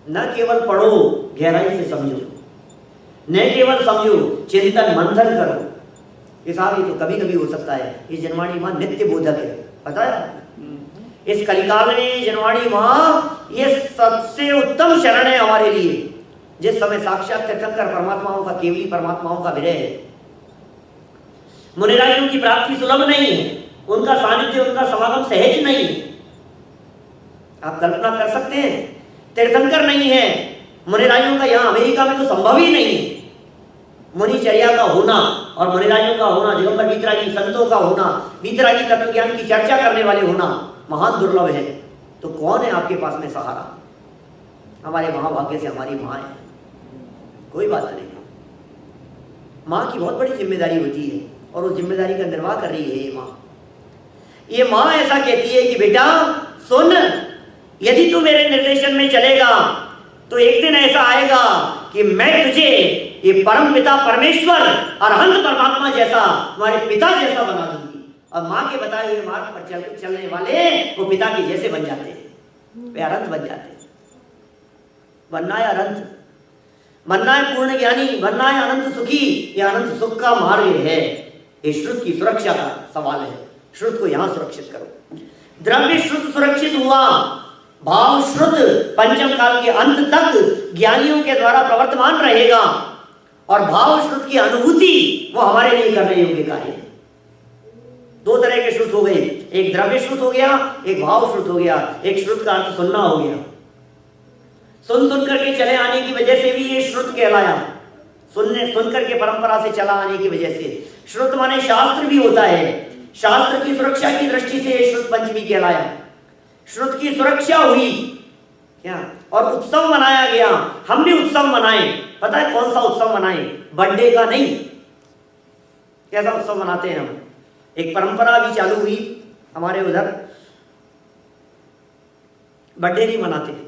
न केवल पढ़ो, गहराई से समझो, न केवल समझो, चिंतन मंथन करो। ये साहब ये तो कभी कभी हो सकता है। ये जनवाणी माँ नित्य बोधक है, पता है। इस कलिकाल में जनवाणी माँ ये सबसे उत्तम शरण है हमारे लिए। जिस समय साक्षात तीर्थंकर परमात्माओं का, केवली परमात्माओं का विरह है, मुनिराजों की प्राप्ति सुलभ नहीं है, उनका सानिध्य, उनका समागम सहज नहीं है। आप कल्पना कर सकते हैं, तीर्थंकर नहीं है, मुनिराजों का यहाँ अमेरिका में तो संभव ही नहीं है। मुनिचर्या का होना और मुनिराजों का होना, दिगंबर वीतरागी संतों का होना, वीतरागी तत्व ज्ञान की चर्चा करने वाले होना महान दुर्लभ है। तो कौन है आपके पास में सहारा? हमारे महाभाग्य से हमारी माँ है, कोई बात नहीं। माँ की बहुत बड़ी जिम्मेदारी होती है और उस जिम्मेदारी का निर्वाह कर रही है ये माँ। ये माँ ऐसा कहती है कि बेटा सुन, यदि तू मेरे निर्देशन में चलेगा तो एक दिन ऐसा आएगा कि मैं तुझे ये परम पिता परमेश्वर अरहंत परमात्मा जैसा, तुम्हारे पिता जैसा बना दूंगी। और माँ के बताए हुए मार्ग पर चलने वाले वो पिता के जैसे बन जाते हैं, वे अरहंत बन जाते हैं। बनना है अनंत, बनना है पूर्ण ज्ञानी, बनना है अनंत सुखी। यह अनंत सुख का मार्ग है। ये श्रुत की सुरक्षा का सवाल है। श्रुत को यहां सुरक्षित करो। द्रव्य श्रुत सुरक्षित हुआ, भाव श्रुत पंचम काल के अंत तक ज्ञानियों के द्वारा प्रवर्तमान रहेगा और भाव श्रुत की अनुभूति वो हमारे लिए करने योग्य कार्य है। दो तरह के श्रुत हो गए, एक द्रव्य श्रुत हो गया, एक भाव श्रुत हो गया। एक श्रुत का अर्थ सुनना हो गया, सुन करके चले आने की वजह से भी ये श्रुत कहलाया। सुन करके परंपरा से चला आने की वजह से। श्रुत माने शास्त्र भी होता है, शास्त्र की सुरक्षा की दृष्टि से ये श्रुत पंचमी कहलाया। श्रुत की सुरक्षा हुई क्या, और उत्सव मनाया गया। हम भी उत्सव मनाए। पता है कौन सा उत्सव मनाए? बर्थडे का नहीं। कैसा उत्सव मनाते हैं हम? एक परंपरा भी चालू हुई हमारे उधर, बर्थडे नहीं मनाते।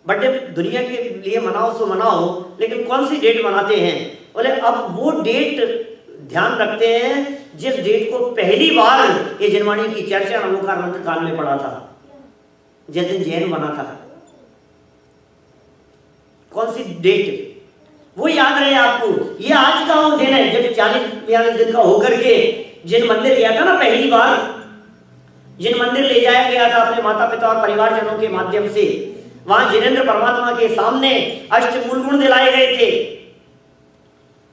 बर्थडे दुनिया के लिए मनाओ सो मनाओ, लेकिन कौन सी डेट मनाते हैं? बोले अब वो डेट ध्यान रखते हैं जिस डेट को पहली बार ये जनवाणी की चर्चा नमोकार मंत्र काल में पढ़ा था, जिस दिन जैन बना था। कौन सी डेट वो याद रहे आपको। ये आज का वो दिन है जब 40-42 दिन का होकर के जिन मंदिर गया था ना, पहली बार जिन मंदिर ले जाया गया था अपने माता पिता और परिवारजनों के माध्यम से, वहां जिनेंद्र परमात्मा के सामने अष्टमूल गुण दिलाए गए थे।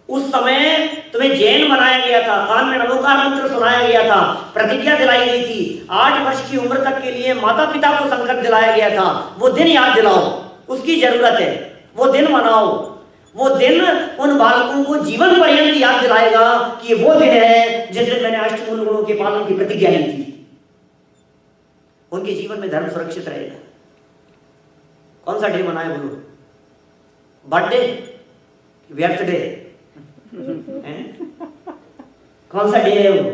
उस समय तुम्हें जैन बनाया गया था, कान में नमोकार मंत्र सुनाया गया था, प्रतिज्ञा दिलाई गई थी। 8 वर्ष की उम्र तक के लिए माता पिता को संकल्प दिलाया गया था। वो दिन याद दिलाओ, उसकी जरूरत है। वो दिन मनाओ। वो दिन उन बालकों को जीवन पर्यंत याद दिलाएगा कि वो दिन है जिस दिन मैंने अष्टमूल गुणों के पालन की प्रतिज्ञा ली थी। उनके जीवन में धर्म सुरक्षित रहेगा। कौन सा डे मनाए बोलो? बर्थडे व्यर्थ डे कौन सा डे है वो?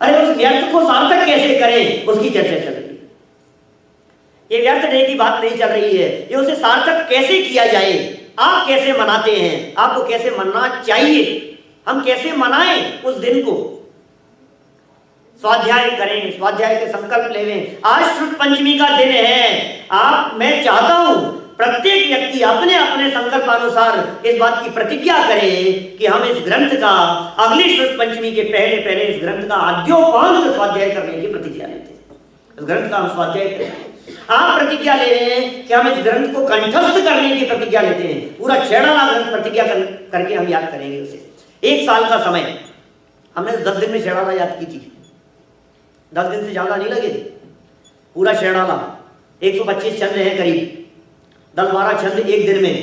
अरे उस व्यर्थ को सार्थक कैसे करें उसकी चर्चा चल रही है। ये व्यर्थ डे की बात नहीं चल रही है, ये उसे सार्थक कैसे किया जाए। आप कैसे मनाते हैं, आपको कैसे मनाना चाहिए, हम कैसे मनाएं उस दिन को। स्वाध्याय करें, स्वाध्याय के संकल्प लेवें। आज शुद्ध पंचमी का दिन है। मैं चाहता हूं प्रत्येक व्यक्ति अपने अपने संकल्प अनुसार इस बात की प्रतिज्ञा करे कि हम इस ग्रंथ का अगली शुद्ध पंचमी के पहले पहले इस ग्रंथ का आद्योपांत स्वाध्याय करने की प्रतिज्ञा लेते हैं। इस ग्रंथ का हम स्वाध्याय करें। आप प्रतिज्ञा ले रहे हैं कि हम इस ग्रंथ को कंठस्थ करने की प्रतिज्ञा लेते हैं। पूरा छेड़ाना ग्रंथ प्रतिज्ञा करके हम याद करेंगे उसे। 1 साल का समय हमने 10 दिन में छेड़ाना याद की थी। 10 दिन से ज्यादा नहीं लगे। पूरा छेड़ाना 125 छंद है करीब। 10-12 छंद एक दिन में,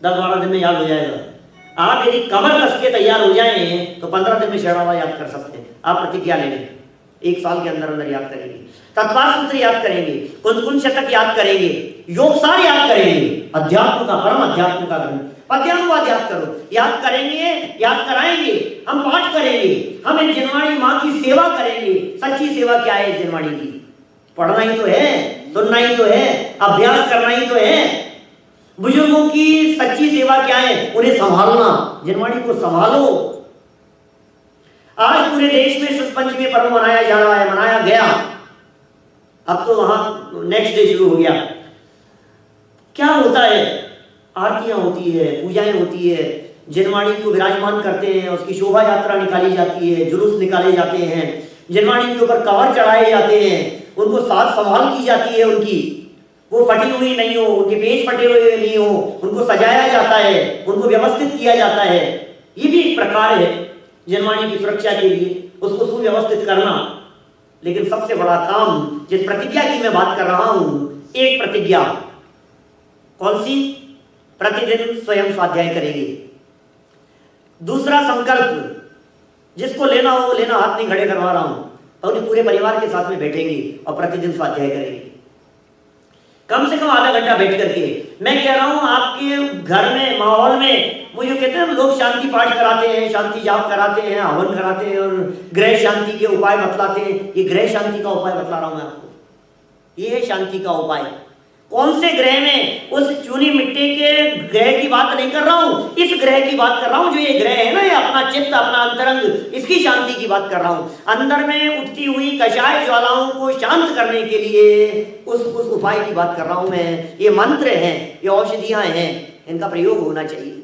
10-12 दिन में याद हो जाएगा। आप यदि कमर कस के तैयार हो जाए तो 15 दिन में छेड़ाना याद कर सकते हैं। आप प्रतिज्ञा ले लें, 1 साल के अंदर अंदर याद करेंगे। तत्वार सूत्र याद करेंगे, कुंतकुंज शतक याद करेंगे, योगसार याद करेंगे, अध्यात्म का परम अध्यात्म का ग्रंथ, पद्यानुवाद याद करो, याद करेंगे, याद कराएंगे, हम पाठ करेंगे, हम इन जिनवाणी माँ की सेवा करेंगे। सच्ची सेवा क्या है जिनवाणी की? पढ़ना ही तो है, सुनना ही तो है, अभ्यास करना ही तो है। बुजुर्गों की सच्ची सेवा क्या है? उन्हें संभालना, जिनवाणी को संभालो। आज पूरे देश में शुद्ध पंचमी पर्व मनाया जा रहा है, मनाया गया। अब तो वहां नेक्स्ट डे शुरू हो गया। क्या होता है? आरतियां होती है, पूजाएं होती है, जिनवाणी को विराजमान करते हैं, उसकी शोभा यात्रा निकाली जाती है, जुलूस निकाले जाते हैं, जिनवाणी के ऊपर कवर चढ़ाए जाते हैं, उनको साथ संभाल की जाती है उनकी, वो फटी हुई नहीं हो, उनके पेज फटे हुए नहीं हो, उनको सजाया जाता है, उनको व्यवस्थित किया जाता है। ये भी एक प्रकार है जिनवाणी की सुरक्षा के लिए, उसको सुव्यवस्थित करना। लेकिन सबसे बड़ा काम जिस प्रतिज्ञा की मैं बात कर रहा हूं, एक प्रतिज्ञा कौन सी? प्रतिदिन स्वयं स्वाध्याय करेंगे। दूसरा संकल्प जिसको लेना हो लेना, हाथ नहीं खड़े करवा रहा हूं, और पूरे परिवार के साथ में बैठेंगे और प्रतिदिन स्वाध्याय करेंगे। कम से कम आधा घंटा बैठ करके। मैं कह रहा हूं आपके घर में, माहौल में, वो जो कहते हैं लोग शांति पाठ कराते हैं, शांति जाप कराते हैं, हवन कराते हैं और गृह शांति के उपाय बतलाते हैं। ये गृह शांति का उपाय बतला रहा हूं मैं आपको। ये है शांति का उपाय। कौन से ग्रह में? उस चूनी मिट्टी के ग्रह की बात नहीं कर रहा हूं, इस ग्रह की बात कर रहा हूं। जो ये ग्रह है ना, ये अपना चित्त, अपना अंतरंग, इसकी शांति की बात कर रहा हूं। अंदर में उठती हुई कषाय ज्वालाओं को शांत करने के लिए उस उपाय की बात कर रहा हूं मैं। ये मंत्र हैं, ये औषधियां हैं, इनका प्रयोग होना चाहिए।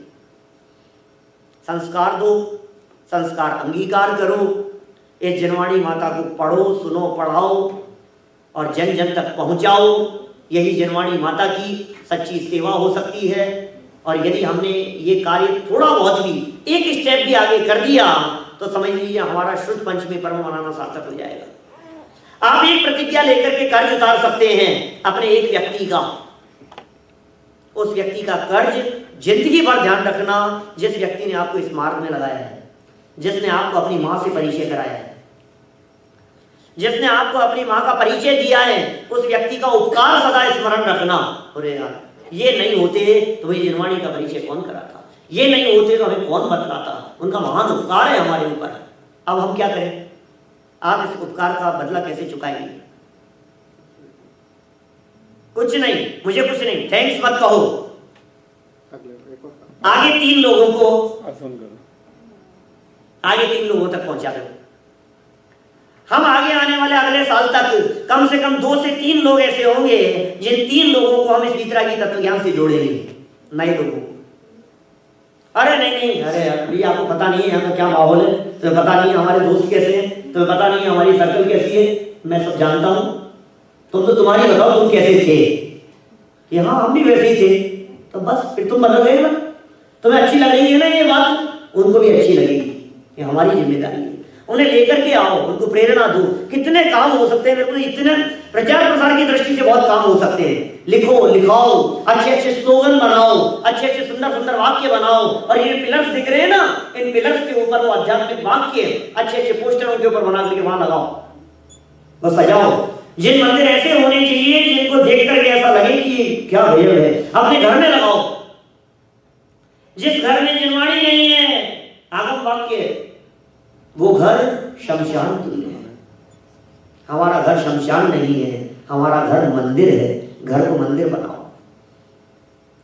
संस्कार दो, संस्कार अंगीकार करो। इस जिनवाणी माता को पढ़ो, सुनो, पढ़ाओ और जन जन तक पहुंचाओ। यही जिनवाणी माता की सच्ची सेवा हो सकती है। और यदि हमने ये कार्य थोड़ा बहुत भी, एक स्टेप भी आगे कर दिया, तो समझ लीजिए हमारा शुद्ध पंचमी पर्व मनाना सार्थक हो जाएगा। आप एक प्रतिज्ञा लेकर के कर्ज उतार सकते हैं अपने एक व्यक्ति का। उस व्यक्ति का कर्ज जिंदगी भर ध्यान रखना, जिस व्यक्ति ने आपको इस मार्ग में लगाया है, जिसने आपको अपनी मां से परिचय कराया है, जिसने आपको अपनी मां का परिचय दिया है, उस व्यक्ति का उपकार सदा स्मरण रखना। अरे यार, ये नहीं होते तो वही जिनवाणी का परिचय कौन कराता? ये नहीं होते तो हमें कौन बतलाता? उनका महान उपकार है हमारे ऊपर। अब हम क्या करें? आप इस उपकार का बदला कैसे चुकाएंगे? कुछ नहीं, मुझे कुछ नहीं, थैंक्स मत कहो। आगे 3 लोगों को, आगे 3 लोगों तक पहुंचा दो। हम आगे आने वाले अगले साल तक कम से कम 2 से 3 लोग ऐसे होंगे जिन 3 लोगों को हम इस भीतरा की तत्व ज्ञान से जोड़ेंगे, नए लोगों को। अरे नहीं, अरे अभी आपको पता नहीं है यहाँ का क्या माहौल है, तुम्हें पता नहीं है हमारे दोस्त कैसे हैं, तुम्हें पता नहीं है हमारी सर्कल कैसी है, मैं सब जानता हूं। तुम तो तुम्हारी बताओ तुम कैसे थे? कि हाँ हम भी वैसे ही थे। तो बस फिर तुम बदल गए ना। तुम्हें अच्छी लग रही है ना ये बात, उनको भी अच्छी लगेगी। ये हमारी जिम्मेदारी है। उन्हें लेकर के आओ, उनको प्रेरणा दो। कितने काम हो सकते हैं, बिल्कुल इतने प्रचार प्रसार की दृष्टि से बहुत काम हो सकते हैं। लिखो, लिखाओ, अच्छे अच्छे स्लोगन बनाओ, अच्छे अच्छे सुंदर सुंदर वाक्य बनाओ। और ये पिलर्स दिख रहे हैं ना, इन पिलर्स के ऊपर वो आध्यात्मिक वाक्य अच्छे अच्छे पोस्टरों के ऊपर बना करके वहां लगाओ, वो सजाओ। जिन मंदिर ऐसे होने चाहिए जिनको देख करके ऐसा लगे कि क्या भैया है, अपने घर में लगाओ। जिस घर में जिनवाणी नहीं है, आगम वाक्य, वो घर शमशान तुल्य है। हमारा घर शमशान नहीं है, हमारा घर मंदिर है। घर को मंदिर बनाओ।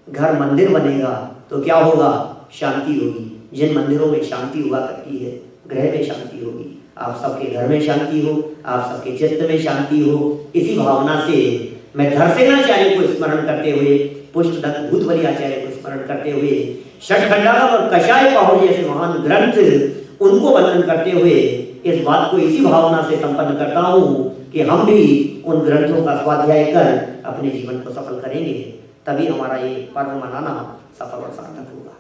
घर मंदिर बनेगा तो क्या होगा? शांति होगी। जिन मंदिरों में शांति हुआ करती है, ग्रह में शांति होगी। आप सबके घर में शांति हो, आप सबके चित्त में शांति हो। इसी भावना से मैं धरसेनाचार्य को स्मरण करते हुए, पुष्पदत्त भूतबली आचार्य को स्मरण करते हुए, षट्खंडागम और कषाय पाहुड़ जैसे महान ग्रंथ उनको वंदन करते हुए इस बात को इसी भावना से संपन्न करता हूँ कि हम भी उन ग्रंथों का स्वाध्याय कर अपने जीवन को सफल करेंगे, तभी हमारा ये पर्व मनाना सफल और सार्थक होगा।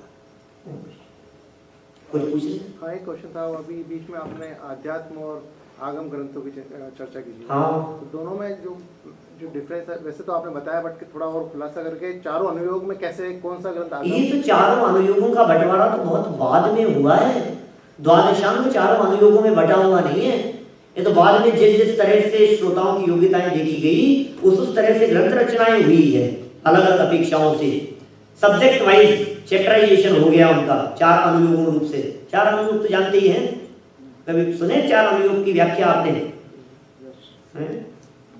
कुछ पूछ रहे? हाँ, एक क्वेश्चन था। अभी बीच में आपने आध्यात्म और आगम ग्रंथों की चर्चा की थी। हाँ, तो दोनों में जो डिफरेंस है, वैसे तो आपने बताया, बट थोड़ा और खुलासा करके चारों अनुयोग में कैसे, कौन सा ग्रंथ आगम? ये तो चारों अनुयोगों का बंटवारा तो बहुत बाद में हुआ है। द्वादशांग चारों अनुयोगों में बटा हुआ नहीं है। ये तो बाद में जिस जिस तरह से श्रोताओं की योग्यताएं देखी गई, उस तरह से ग्रंथ रचनाएं हुई है, अलग अलग अपेक्षाओं से। सब्जेक्ट वाइज चैप्टराइजेशन हो गया उनका चार अनुयोगों रूप से। चार अनुयोग तो जानते ही हैं, कभी सुने चार अनुयोग की व्याख्या आपने?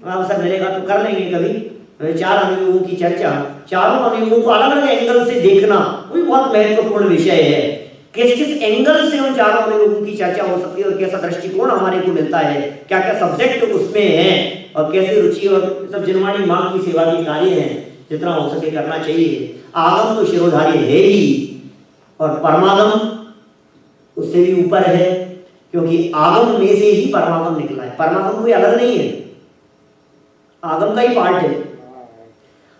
अवसर मिलेगा तो कर लेंगे कभी। चार अनुयोगों की चर्चा, चारों अनुयोगों को अलग अलग एंगल से देखना वही बहुत महत्वपूर्ण विषय है। किस किस एंगल से उन चारों अनुयोगों की चर्चा हो सकती है और कैसा दृष्टिकोण हमारे को मिलता है, क्या क्या सब्जेक्ट उसमें है और कैसे रुचि और सब जिनवाणी मां की सेवा के कार्य हैं, जितना हो सके करना चाहिए। आगम तो शिरोधार्य है ही और परमागम उससे भी ऊपर है, क्योंकि आगम में से ही परमागम निकला है। परमागम कोई अलग नहीं है, आगम का ही पार्ट है।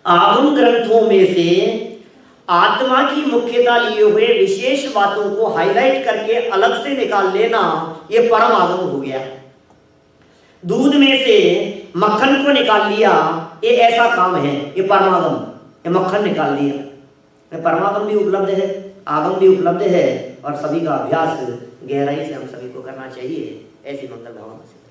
आगम ग्रंथों में से आत्मा की मुख्यता लिए हुए विशेष बातों को हाईलाइट करके अलग से निकाल लेना, ये परम आगम हो गया। दूध में से मक्खन को निकाल लिया, ये ऐसा काम है, ये परमागम। ये मक्खन निकाल दिया, परमागम भी उपलब्ध है, आगम भी उपलब्ध है, और सभी का अभ्यास गहराई से हम सभी को करना चाहिए। ऐसी मंगल भावना से।